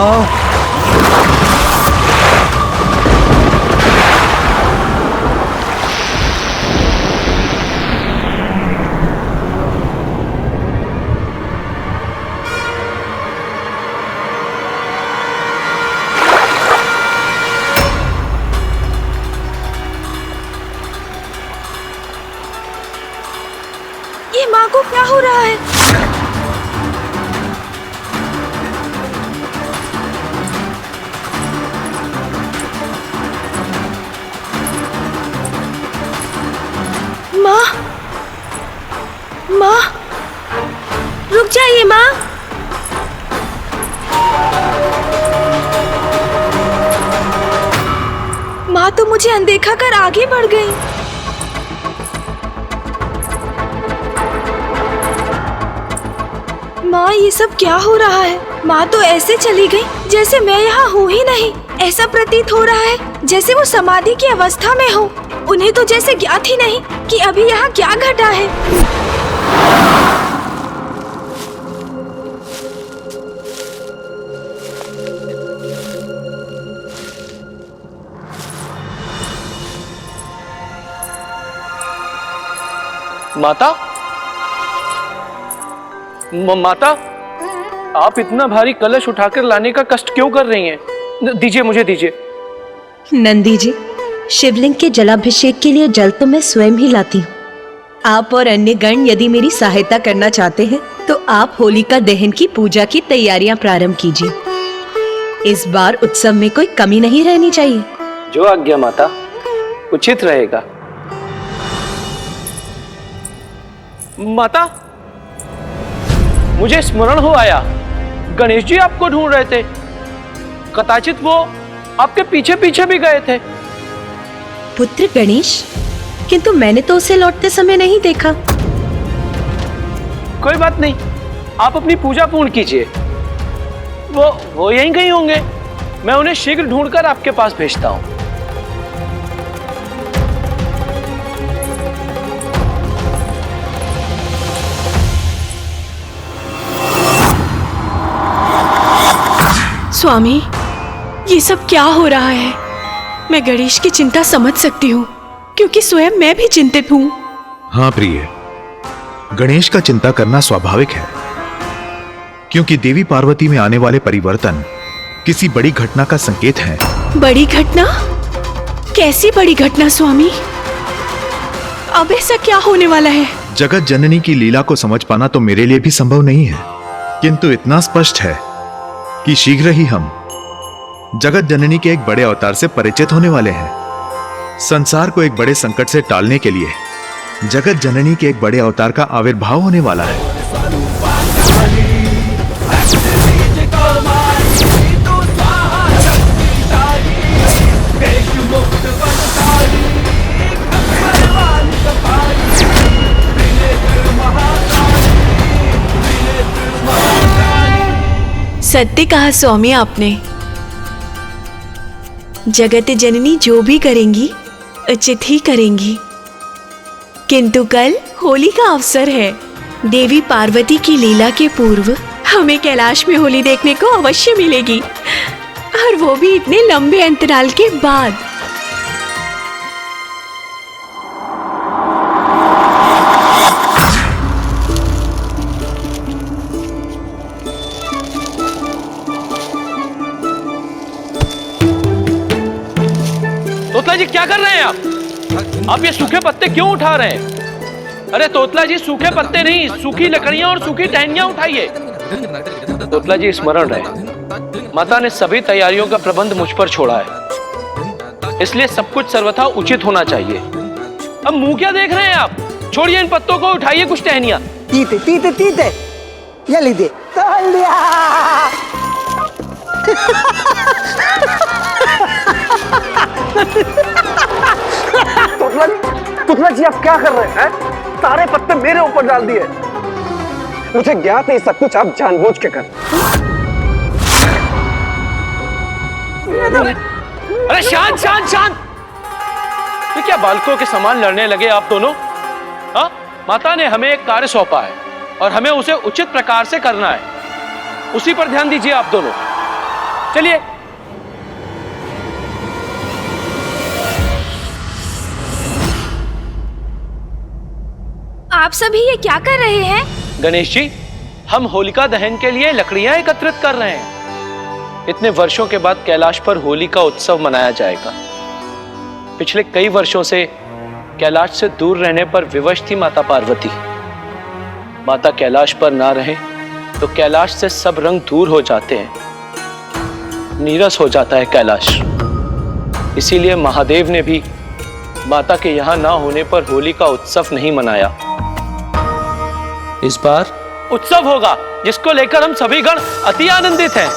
ये माँ को क्या हो रहा है? माँ, माँ, रुक जाइए माँ। माँ तो मुझे अनदेखा कर आगे बढ़ गई। माँ, ये सब क्या हो रहा है? माँ तो ऐसे चली गई जैसे मैं यहाँ हूँ ही नहीं। ऐसा प्रतीत हो रहा है जैसे वो समाधि की अवस्था में हो। उन्हें तो जैसे ज्ञात ही नहीं कि अभी यहाँ क्या घटा है। माता, माता, आप इतना भारी कलश उठाकर लाने का कष्ट क्यों कर रही हैं? दीजिए, मुझे दीजिए। नंदी जी, शिवलिंग के जलाभिषेक के लिए जल तो मैं स्वयं ही लाती हूँ। आप और अन्य गण यदि मेरी सहायता करना चाहते हैं तो आप होलिका दहन की पूजा की तैयारियां प्रारंभ कीजिए। इस बार उत्सव में कोई कमी नहीं रहनी चाहिए। जो आज्ञा माता, उचित रहेगा। माता, मुझे स्मरण हो आया, गणेश जी आपको ढूंढ रहे थे। कदाचित वो आपके पीछे पीछे भी गए थे। पुत्र गणेश? किंतु मैंने तो उसे लौटते समय नहीं देखा। कोई बात नहीं, आप अपनी पूजा पूर्ण कीजिए। वो यहीं कहीं होंगे। मैं उन्हें शीघ्र ढूंढकर आपके पास भेजता हूं। स्वामी, ये सब क्या हो रहा है? मैं गणेश की चिंता समझ सकती हूँ, क्योंकि स्वयं मैं भी चिंतित हूँ। हाँ प्रिय, गणेश का चिंता करना स्वाभाविक है, क्योंकि देवी पार्वती में आने वाले परिवर्तन किसी बड़ी घटना का संकेत है। बड़ी घटना? कैसी बड़ी घटना स्वामी? अब ऐसा क्या होने वाला है? जगत जननी की लीला को समझ पाना तो मेरे लिए भी संभव नहीं है, किंतु इतना स्पष्ट है कि शीघ्र ही हम जगत जननी के एक बड़े अवतार से परिचित होने वाले हैं। संसार को एक बड़े संकट से टालने के लिए जगत जननी के एक बड़े अवतार का आविर्भाव होने वाला है। सत्य कहा स्वामी आपने। जगत जननी जो भी करेंगी उचित ही करेंगी, किंतु कल होली का अवसर है। देवी पार्वती की लीला के पूर्व हमें कैलाश में होली देखने को अवश्य मिलेगी, और वो भी इतने लंबे अंतराल के बाद। तोतला जी क्या कर रहे हैं आप ये सूखे पत्ते क्यों उठा रहे हैं? अरे तोतला जी, सूखे पत्ते नहीं, सूखी लकड़ियां और सूखी टहनियां उठाइए। तोतला जी स्मरण रहे, माता ने सभी तैयारियों का प्रबंध मुझ पर छोड़ा है, इसलिए सब कुछ सर्वथा उचित होना चाहिए। अब मुंह क्या देख रहे हैं आप? छोड़िए इन पत्तों को, उठाइए कुछ टहनियां। तीते तीते तीते, ये लीजिए। तोड़ लिया। पुतला जी आप क्या कर रहे हैं? सारे पत्ते मेरे ऊपर डाल दिए। मुझे ज्ञात है सब कुछ आप जानबूझ के कर। अरे शांत शांत शांत! ये क्या बालकों के समान लड़ने लगे आप दोनों? हाँ, माता ने हमें एक कार्य सौंपा है और हमें उसे उचित प्रकार से करना है। उसी पर ध्यान दीजिए आप दोनों। चलिए। आप सभी ये क्या कर रहे हैं? गणेश जी, हम होलिका दहन के लिए लकड़ियां एकत्रित कर रहे हैं। इतने वर्षों के बाद कैलाश पर होली का उत्सव मनाया जाएगा। पिछले कई वर्षों से कैलाश से दूर रहने पर विवश थी माता पार्वती। माता कैलाश पर ना रहे तो कैलाश से सब रंग दूर हो जाते हैं, नीरस हो जाता है कैलाश। इसीलिए महादेव ने भी माता के यहां ना होने पर होली का उत्सव नहीं मनाया। इस बार उत्सव होगा जिसको लेकर हम सभी गण अति आनंदित हैं।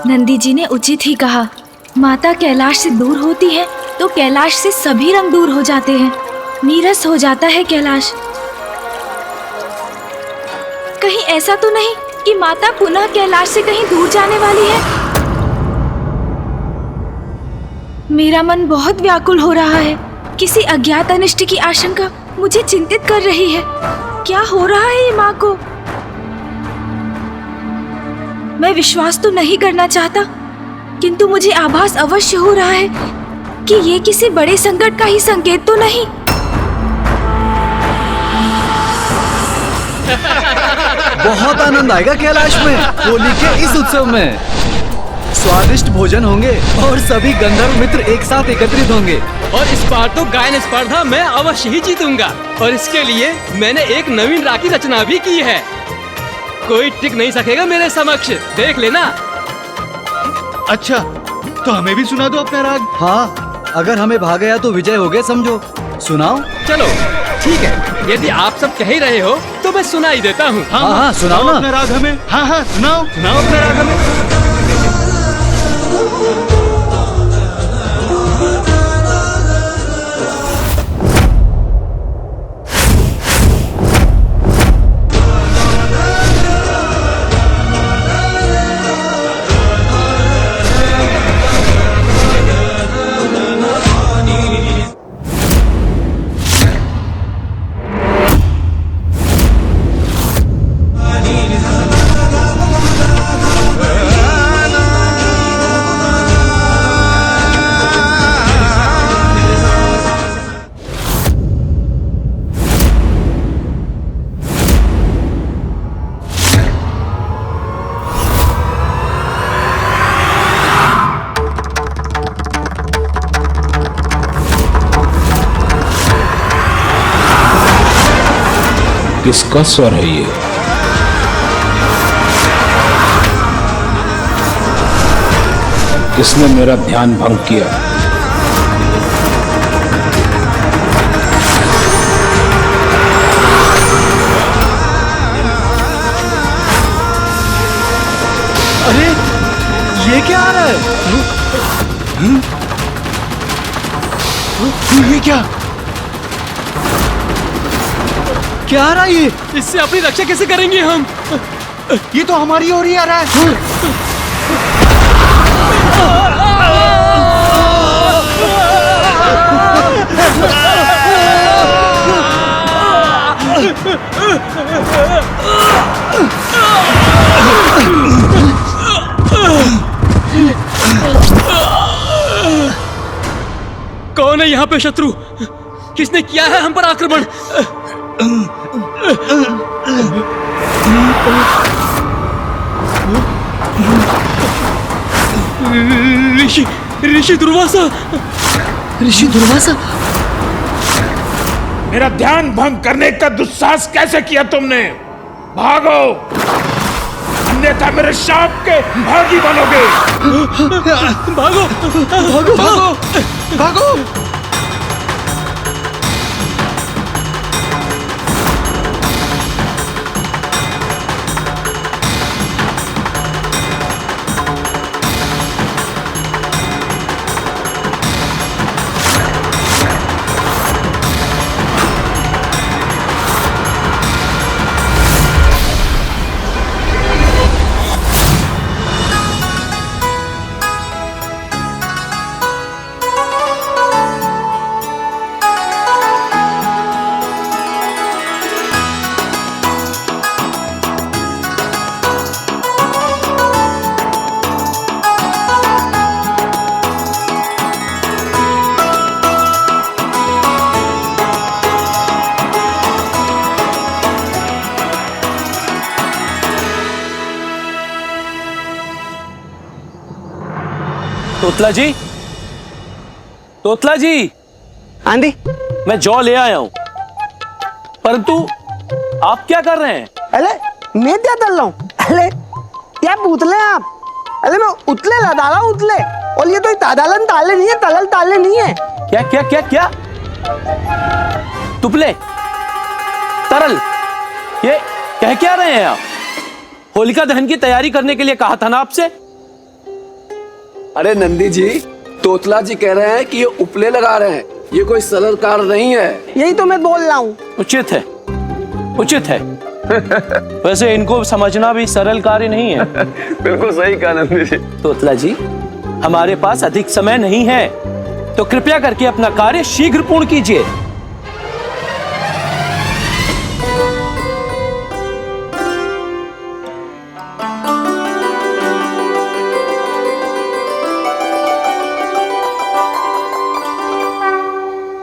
नंदी जी ने उचित ही कहा। माता कैलाश से दूर होती है तो कैलाश से सभी रंग दूर हो जाते हैं, नीरस हो जाता है कैलाश। कहीं ऐसा तो नहीं कि माता पुनः कैलाश से कहीं दूर जाने वाली है? मेरा मन बहुत व्याकुल हो रहा है। किसी अज्ञात अनिष्ट की आशंका मुझे चिंतित कर रही है। क्या हो रहा है ये माँ को? मैं विश्वास तो नहीं करना चाहता, किंतु मुझे आभास अवश्य हो रहा है कि ये किसी बड़े संकट का ही संकेत तो नहीं। बहुत आनंद आएगा कैलाश में होली के इस उत्सव में। स्वादिष्ट भोजन होंगे और सभी गंधर्व मित्र एक साथ एकत्रित होंगे। और इस बार तो गायन स्पर्धा मैं अवश्य ही जीतूंगा और इसके लिए मैंने एक नवीन राग की रचना भी की है। कोई टिक नहीं सकेगा मेरे समक्ष, देख लेना। अच्छा, तो हमें भी सुना दो अपना राग। हाँ, अगर हमें भाग गया तो विजय हो गए समझो। सुनाओ। चलो ठीक है, यदि आप सब कह ही रहे हो तो मैं सुना ही देता हूँ। हाँ, सुनाओ ना अपना राग हमें। हाँ, सुनाओ अपना राग हमें। किसका स्वर है ये? किसने मेरा ध्यान भंग किया? अरे ये क्या आ रहा है? ये क्या आ रहा है? ये इससे अपनी रक्षा कैसे करेंगे हम? ये तो हमारी ओर ही आ रहा है। कौन है यहाँ पे शत्रु? किसने किया है हम पर आक्रमण? ऋषि दुर्वासा। ऋषि दुर्वासा? मेरा ध्यान भंग करने का दुस्साहस कैसे किया तुमने? भागो, अन्यथा मेरे शाप के भागी बनोगे। भागो भागो भागो भागो। तोतला जी, तोतला जी। आंधी, मैं जौ ले आया हूं, परंतु आप क्या कर रहे हैं? अरे मैं क्या कर रहा हूँ? अरे क्या पूतले आप? अरे मैं उतले ला डाला उतले, और ये तो तादालन ताले नहीं है, तलल ताले नहीं है। क्या क्या क्या क्या? तुपले, तरल, ये कह क्या रहे हैं आप? होलिका दहन की तैयारी करने के लिए कहा था ना आपसे? अरे नंदी जी, तोतला जी कह रहे हैं कि ये उपले लगा रहे हैं, ये कोई सरल कार्य नहीं है। यही तो मैं बोल रहा हूँ। उचित है, उचित है। वैसे इनको समझना भी सरल कार्य नहीं है। बिल्कुल सही कहा नंदी जी। तोतला जी, हमारे पास अधिक समय नहीं है, तो कृपया करके अपना कार्य शीघ्र पूर्ण कीजिए।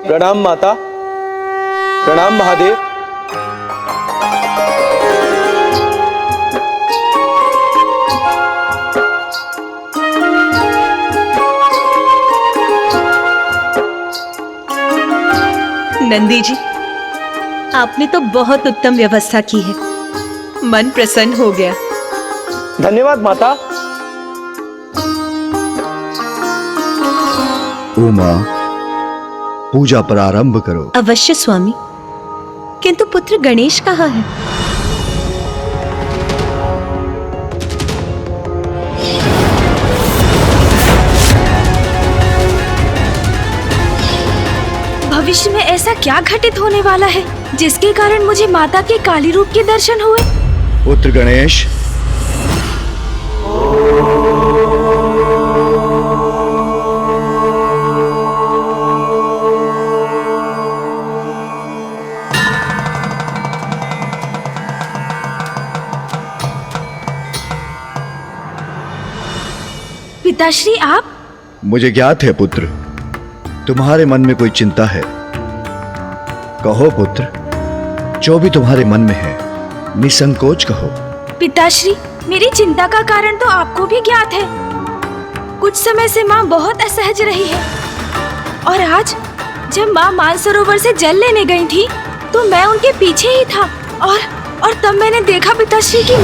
प्रणाम माता, प्रणाम महादेव। नंदी जी, आपने तो बहुत उत्तम व्यवस्था की है, मन प्रसन्न हो गया। धन्यवाद माता। उमा, पूजा प्रारंभ करो। अवश्य स्वामी, किंतु पुत्र गणेश कहाँ है? भविष्य में ऐसा क्या घटित होने वाला है जिसके कारण मुझे माता के काली रूप के दर्शन हुए? पुत्र गणेश, पिताश्री आप? मुझे ज्ञात है पुत्र, तुम्हारे मन में कोई चिंता है। कहो पुत्र, जो भी तुम्हारे मन में है निसंकोच कहो। पिताश्री, मेरी चिंता का कारण तो आपको भी ज्ञात है। कुछ समय से माँ बहुत असहज रही है, और आज जब माँ मानसरोवर से जल लेने गई थी तो मैं उनके पीछे ही था, और तब मैंने देखा पिताश्री की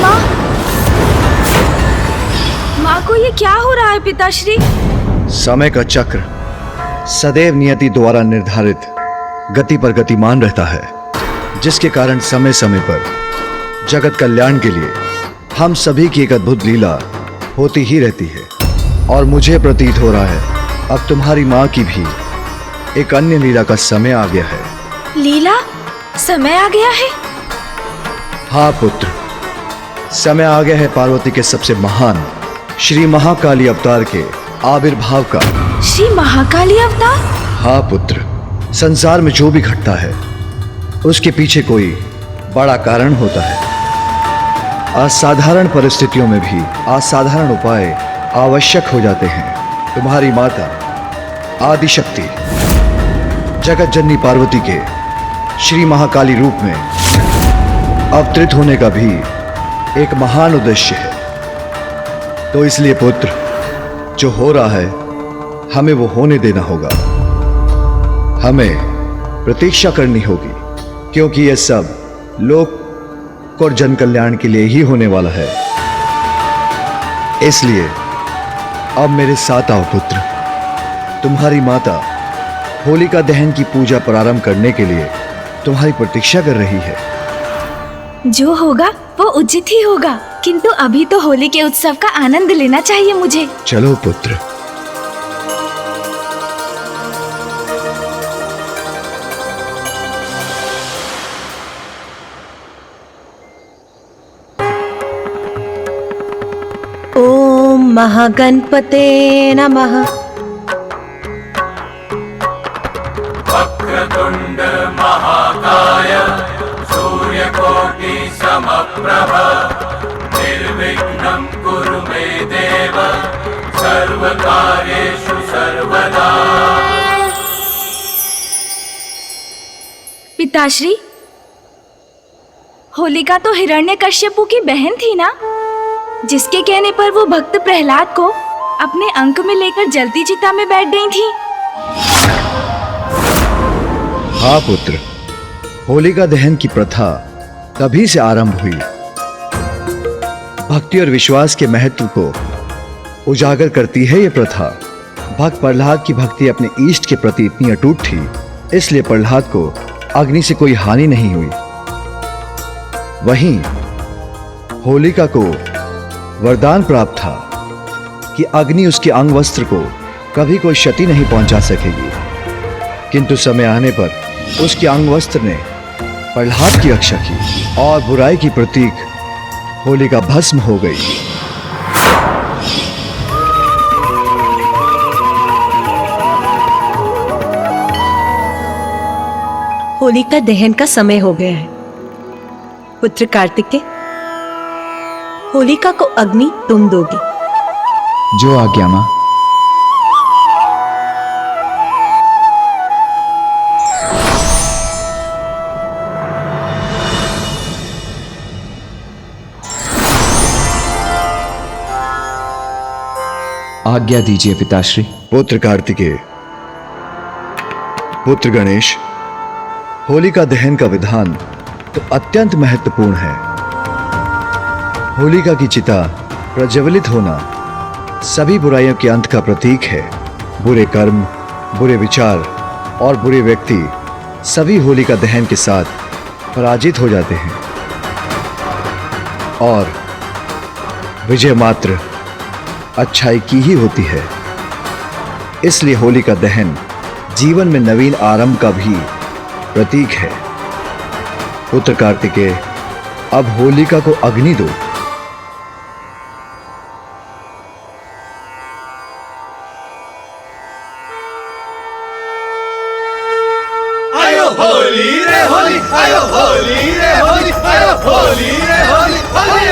माँ को ये क्या हो रहा है पिताश्री? समय का चक्र सदैव नियति द्वारा निर्धारित गति पर गतिमान रहता है, जिसके कारण समय समय पर जगत कल्याण के लिए हम सभी की एक अद्भुत लीला होती ही रहती है। और मुझे प्रतीत हो रहा है अब तुम्हारी माँ की भी एक अन्य लीला का समय आ गया है। लीला? समय आ गया है? हाँ पुत्र, समय आ गया है पार्वती के सबसे महान श्री महाकाली अवतार के आविर्भाव का। श्री महाकाली अवतार? हाँ पुत्र, संसार में जो भी घटता है उसके पीछे कोई बड़ा कारण होता है। असाधारण परिस्थितियों में भी असाधारण उपाय आवश्यक हो जाते हैं। तुम्हारी माता आदिशक्ति जगत जननी पार्वती के श्री महाकाली रूप में अवतरित होने का भी एक महान उद्देश्य है। तो इसलिए पुत्र, जो हो रहा है हमें वो होने देना होगा। हमें प्रतीक्षा करनी होगी, क्योंकि यह सब लोक और जन कल्याण के लिए ही होने वाला है। इसलिए अब मेरे साथ आओ पुत्र। तुम्हारी माता होलिका दहन की पूजा प्रारंभ करने के लिए तुम्हारी प्रतीक्षा कर रही है। जो होगा वो उचित ही होगा, किंतु अभी तो होली के उत्सव का आनंद लेना चाहिए मुझे। चलो पुत्र। ओम महागणपते नमः। वक्रतुंड महाकाय सूर्यकोटि समप्रभ निर्विघ्नं कुरु मे देव सर्वकार्येषु सर्वदा। पिताश्री, होलिका तो हिरण्यकश्यपु की बहन थी ना, जिसके कहने पर वो भक्त प्रहलाद को अपने अंक में लेकर जलती चिता में बैठ गई थी। हाँ पुत्र, होलिका दहन की प्रथा तभी से आरंभ हुई। भक्ति और विश्वास के महत्व को उजागर करती है ये प्रथा। भक्त प्रहलाद की भक्ति अपने इष्ट के प्रति इतनी अटूट थी, इसलिए प्रहलाद को अग्नि से कोई हानि नहीं हुई। वहीं होलिका को वरदान प्राप्त था कि अग्नि उसके अंग वस्त्र को कभी कोई क्षति नहीं पहुंचा सकेगी, किंतु समय आने पर उसके अंग वस्त्र ने प्रहलाद की रक्षा की और बुराई की प्रतीक होलिका भस्म हो गई। होलिका दहन का समय हो गया है। पुत्र कार्तिकेय, होलिका को अग्नि तुम दोगे। जो आज्ञा मां। आज्ञा दीजिए पिताश्री। पुत्र कार्तिकेय, पुत्र गणेश, होलिका दहन का विधान तो अत्यंत महत्वपूर्ण है। होलिका की चिता प्रज्वलित होना सभी बुराइयों के अंत का प्रतीक है। बुरे कर्म, बुरे विचार और बुरे व्यक्ति सभी होलिका दहन के साथ पराजित हो जाते हैं और विजय मात्र अच्छाई की ही होती है। इसलिए होलिका दहन जीवन में नवीन आरंभ का भी प्रतीक है। पुत्र कार्तिकेय, अब होलिका को अग्नि दो। आयो होली रे होली, आयो होली रे होली, आयो होली रे होली, होली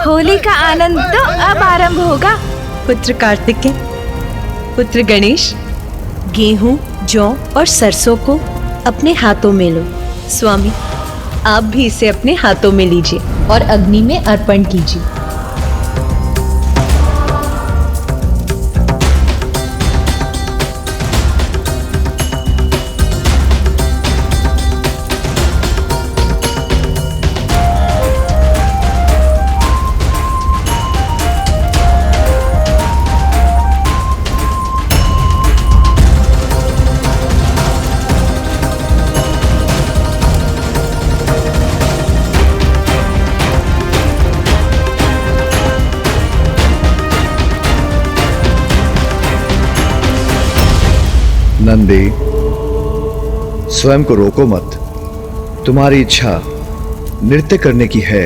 होली का आनंद तो अब आरंभ होगा। पुत्र कार्तिकेय, पुत्र गणेश, गेहूं, जौ और सरसों को अपने हाथों में लो। स्वामी, आप भी इसे अपने हाथों में लीजिए और अग्नि में अर्पण कीजिए। नंदी, स्वयं को रोको मत। तुम्हारी इच्छा नृत्य करने की है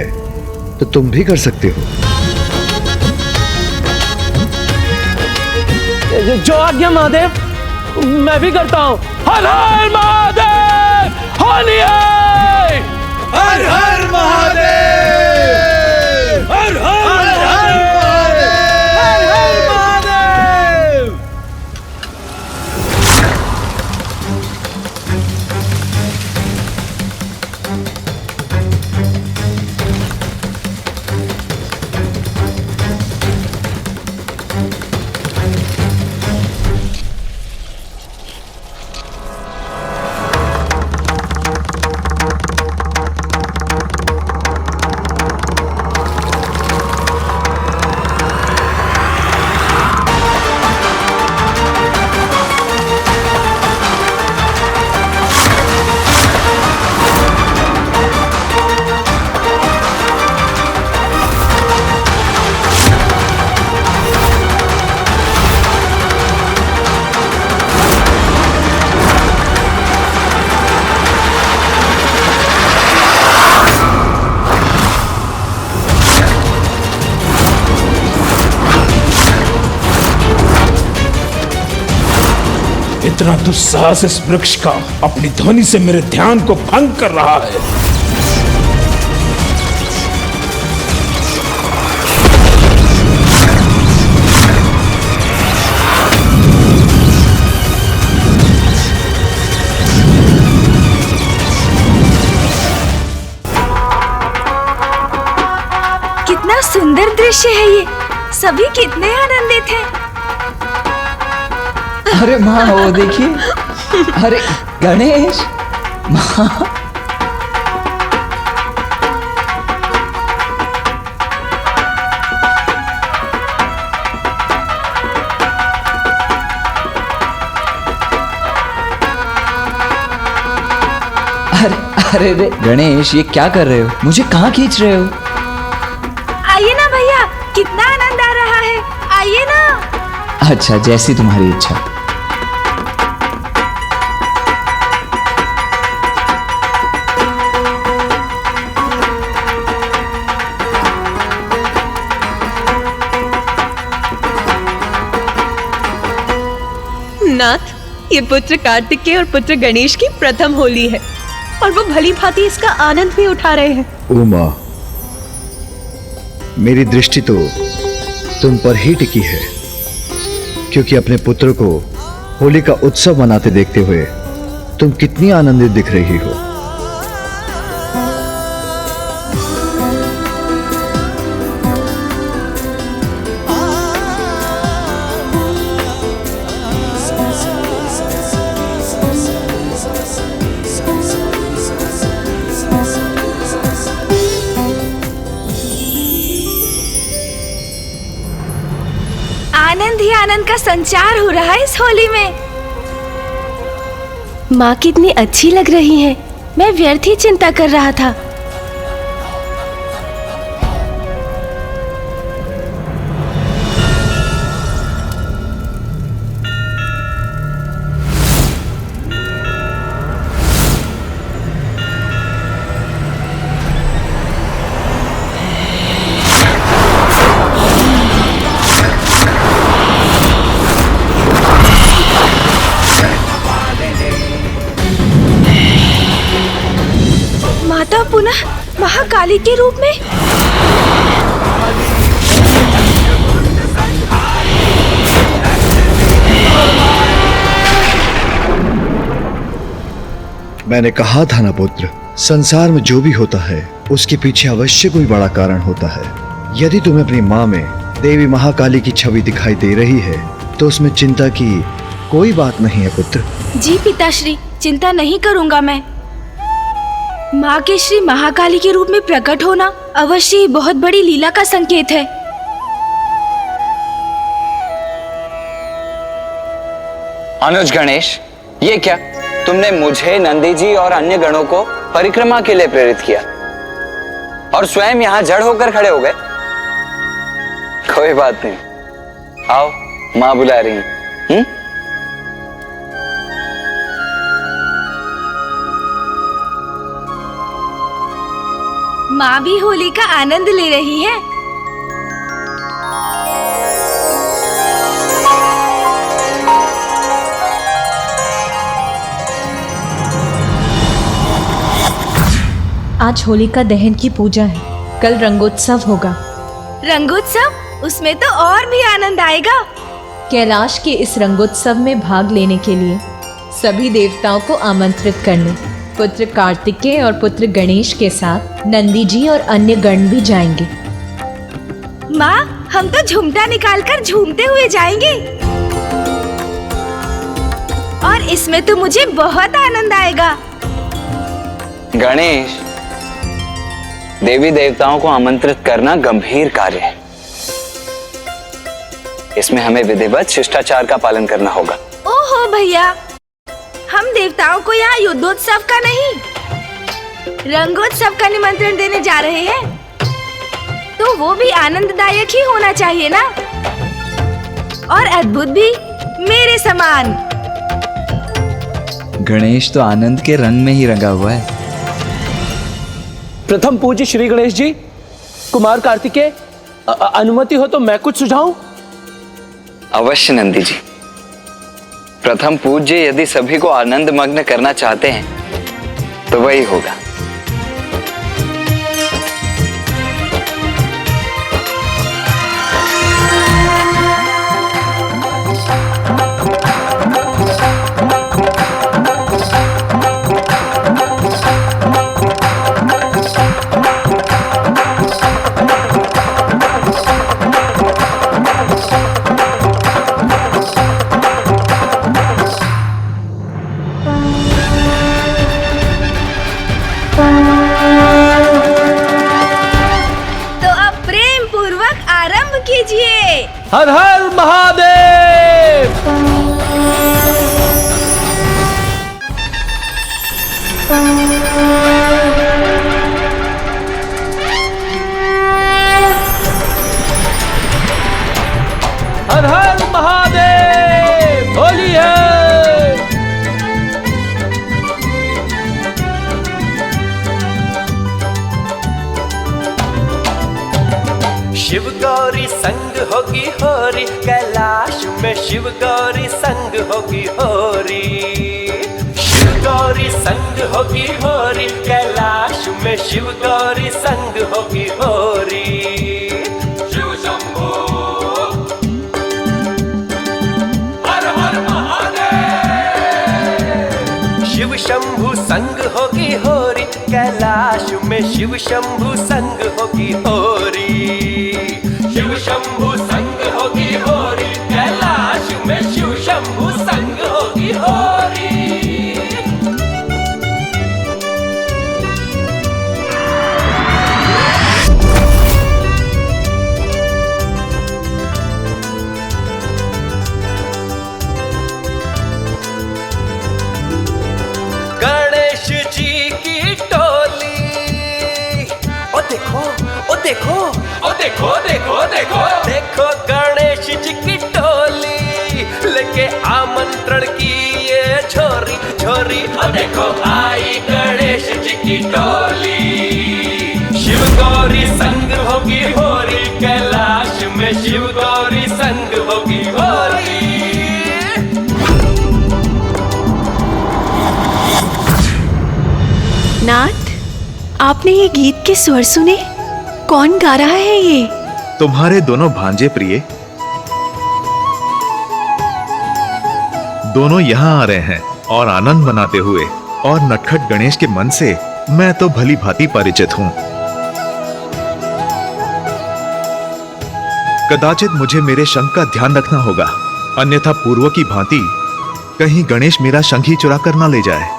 तो तुम भी कर सकते हो। जो आज्ञा महादेव, मैं भी करता हूँ। हर हर महादेव, होली है। हर हर महादेव, हर हर महादेव, हर हर महादेव। इतना दुस्साहस इस वृक्ष का अपनी ध्वनि से मेरे ध्यान को भंग कर रहा है। कितना सुंदर दृश्य है ये, सभी कितने आनंदित हैं। अरे माँ वो देखिए, अरे गणेश माँ। अरे रे गणेश, ये क्या कर रहे हो? मुझे कहाँ खींच रहे हो? आइए ना भैया, कितना आनंद आ रहा है, आइए ना। अच्छा, जैसी तुम्हारी इच्छा। नाथ, ये पुत्र कार्तिकेय और पुत्र गणेश की प्रथम होली है और वो भली भांति इसका आनंद भी उठा रहे हैं। उमा, मेरी दृष्टि तो तुम पर ही टिकी है, क्योंकि अपने पुत्र को होली का उत्सव मनाते देखते हुए तुम कितनी आनंदित दिख रही हो। आनंद ही आनंद का संचार हो रहा है इस होली में। माँ कितनी अच्छी लग रही हैं। मैं व्यर्थ ही चिंता कर रहा था। माता पुनः महाकाली के रूप में। मैंने कहा था ना पुत्र, संसार में जो भी होता है उसके पीछे अवश्य कोई बड़ा कारण होता है। यदि तुम्हें अपनी माँ में देवी महाकाली की छवि दिखाई दे रही है तो उसमें चिंता की कोई बात नहीं है पुत्र। जी पिताश्री, चिंता नहीं करूंगा मैं। माँ के श्री महाकाली के रूप में प्रकट होना अवश्य ही बहुत बड़ी लीला का संकेत है। अनुज गणेश, ये क्या? तुमने मुझे, नंदी जी और अन्य गणों को परिक्रमा के लिए प्रेरित किया और स्वयं यहाँ जड़ होकर खड़े हो गए। कोई बात नहीं, आओ, माँ बुला रही हैं। माँ भी होली का आनंद ले रही है। आज होलिका दहन की पूजा है, कल रंगोत्सव होगा। रंगोत्सव? उसमें तो और भी आनंद आएगा। कैलाश के इस रंगोत्सव में भाग लेने के लिए सभी देवताओं को आमंत्रित करने पुत्र कार्तिकेय और पुत्र गणेश के साथ नंदी जी और अन्य गण भी जाएंगे। माँ, हम तो झुमटा निकालकर झूमते हुए जाएंगे और इसमें तो मुझे बहुत आनंद आएगा। गणेश, देवी देवताओं को आमंत्रित करना गंभीर कार्य है। इसमें हमें विधिवत शिष्टाचार का पालन करना होगा। ओहो भैया, हम देवताओं को यहाँ युद्धोत्सव का नहीं, रंगोत्सव का निमंत्रण देने जा रहे हैं, तो वो भी आनंददायक ही होना चाहिए ना, और अद्भुत भी मेरे समान। गणेश तो आनंद के रंग में ही रंगा हुआ है। प्रथम पूज्य श्री गणेश जी, कुमार कार्तिकेय, अनुमति हो तो मैं कुछ सुझाऊं? अवश्य नंदी जी, प्रथम पूज्य यदि सभी को आनंद मग्न करना चाहते हैं तो वही होगा। हर हर महादेव। हर हर महादेव। होली है। शिव गौरी संग होगी होरी, कैलाश में शिव गौरी संग होगी होरी। शिव गौरी संग होगी होरी, कैलाश में शिव गौरी संग होगी होरी। शिव शंभू हर हर महादेव। शिव शंभू संग होगी होरी, कैलाश में शिव शंभू संग होगी होरी। शिव शंभू संग होगी होरी, कैलाश में शिव शंभू संग होगी होरी। गणेश जी की टोली, ओ देखो ओ देखो ओ देखो देखो देखो देखो गणेश जी की टोली लेके आमंत्रण की ये झोरी झोरी। ओ देखो आई गणेश जी की टोली। शिव गौरी संग होगी होरी, कैलाश में शिव गौरी संग होगी होरी। नाथ, आपने ये गीत के स्वर सुने? कौन गा रहा है ये? तुम्हारे दोनों भांजे प्रिय दोनों यहाँ आ रहे हैं और आनंद मनाते हुए, और नटखट गणेश के मन से मैं तो भली भांति परिचित हूँ। कदाचित मुझे मेरे शंख का ध्यान रखना होगा, अन्यथा पूर्व की भांति कहीं गणेश मेरा शंख ही चुरा कर न ले जाए।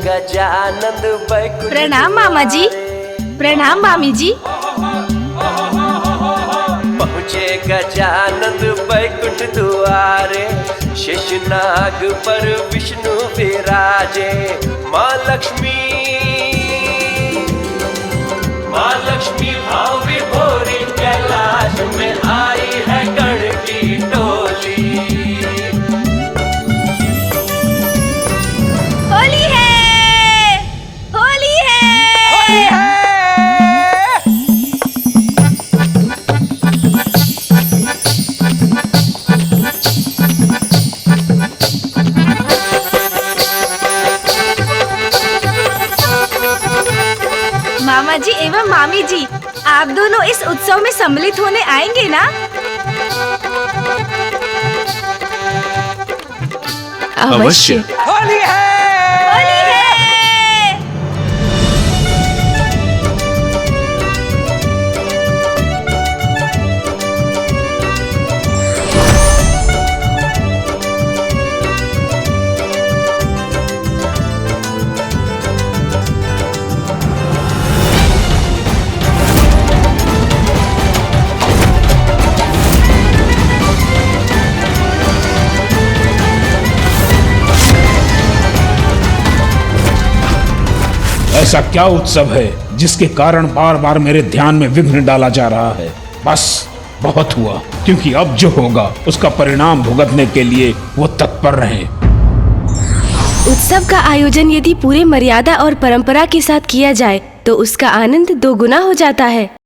गजानंद बैकुंठ। प्रणाम मामा जी। प्रणाम मामी जी। पहुँचे गजानंद बैकुंठ द्वारे, शेषनाग पर विष्णु विराजे। माँ लक्ष्मी भाव विभोरी, कैलाश में आई है गण की टोली। होली है, होली है, होली है। मामा जी एवं मामी जी, आप दोनों इस उत्सव में सम्मिलित होने आएंगे ना? अवश्य। होली है, होली है। ऐसा क्या उत्सव है जिसके कारण बार बार मेरे ध्यान में विघ्न डाला जा रहा है? बस बहुत हुआ, क्योंकि अब जो होगा उसका परिणाम भुगतने के लिए वो तत्पर रहे। उत्सव का आयोजन यदि पूरे मर्यादा और परंपरा के साथ किया जाए तो उसका आनंद दोगुना हो जाता है।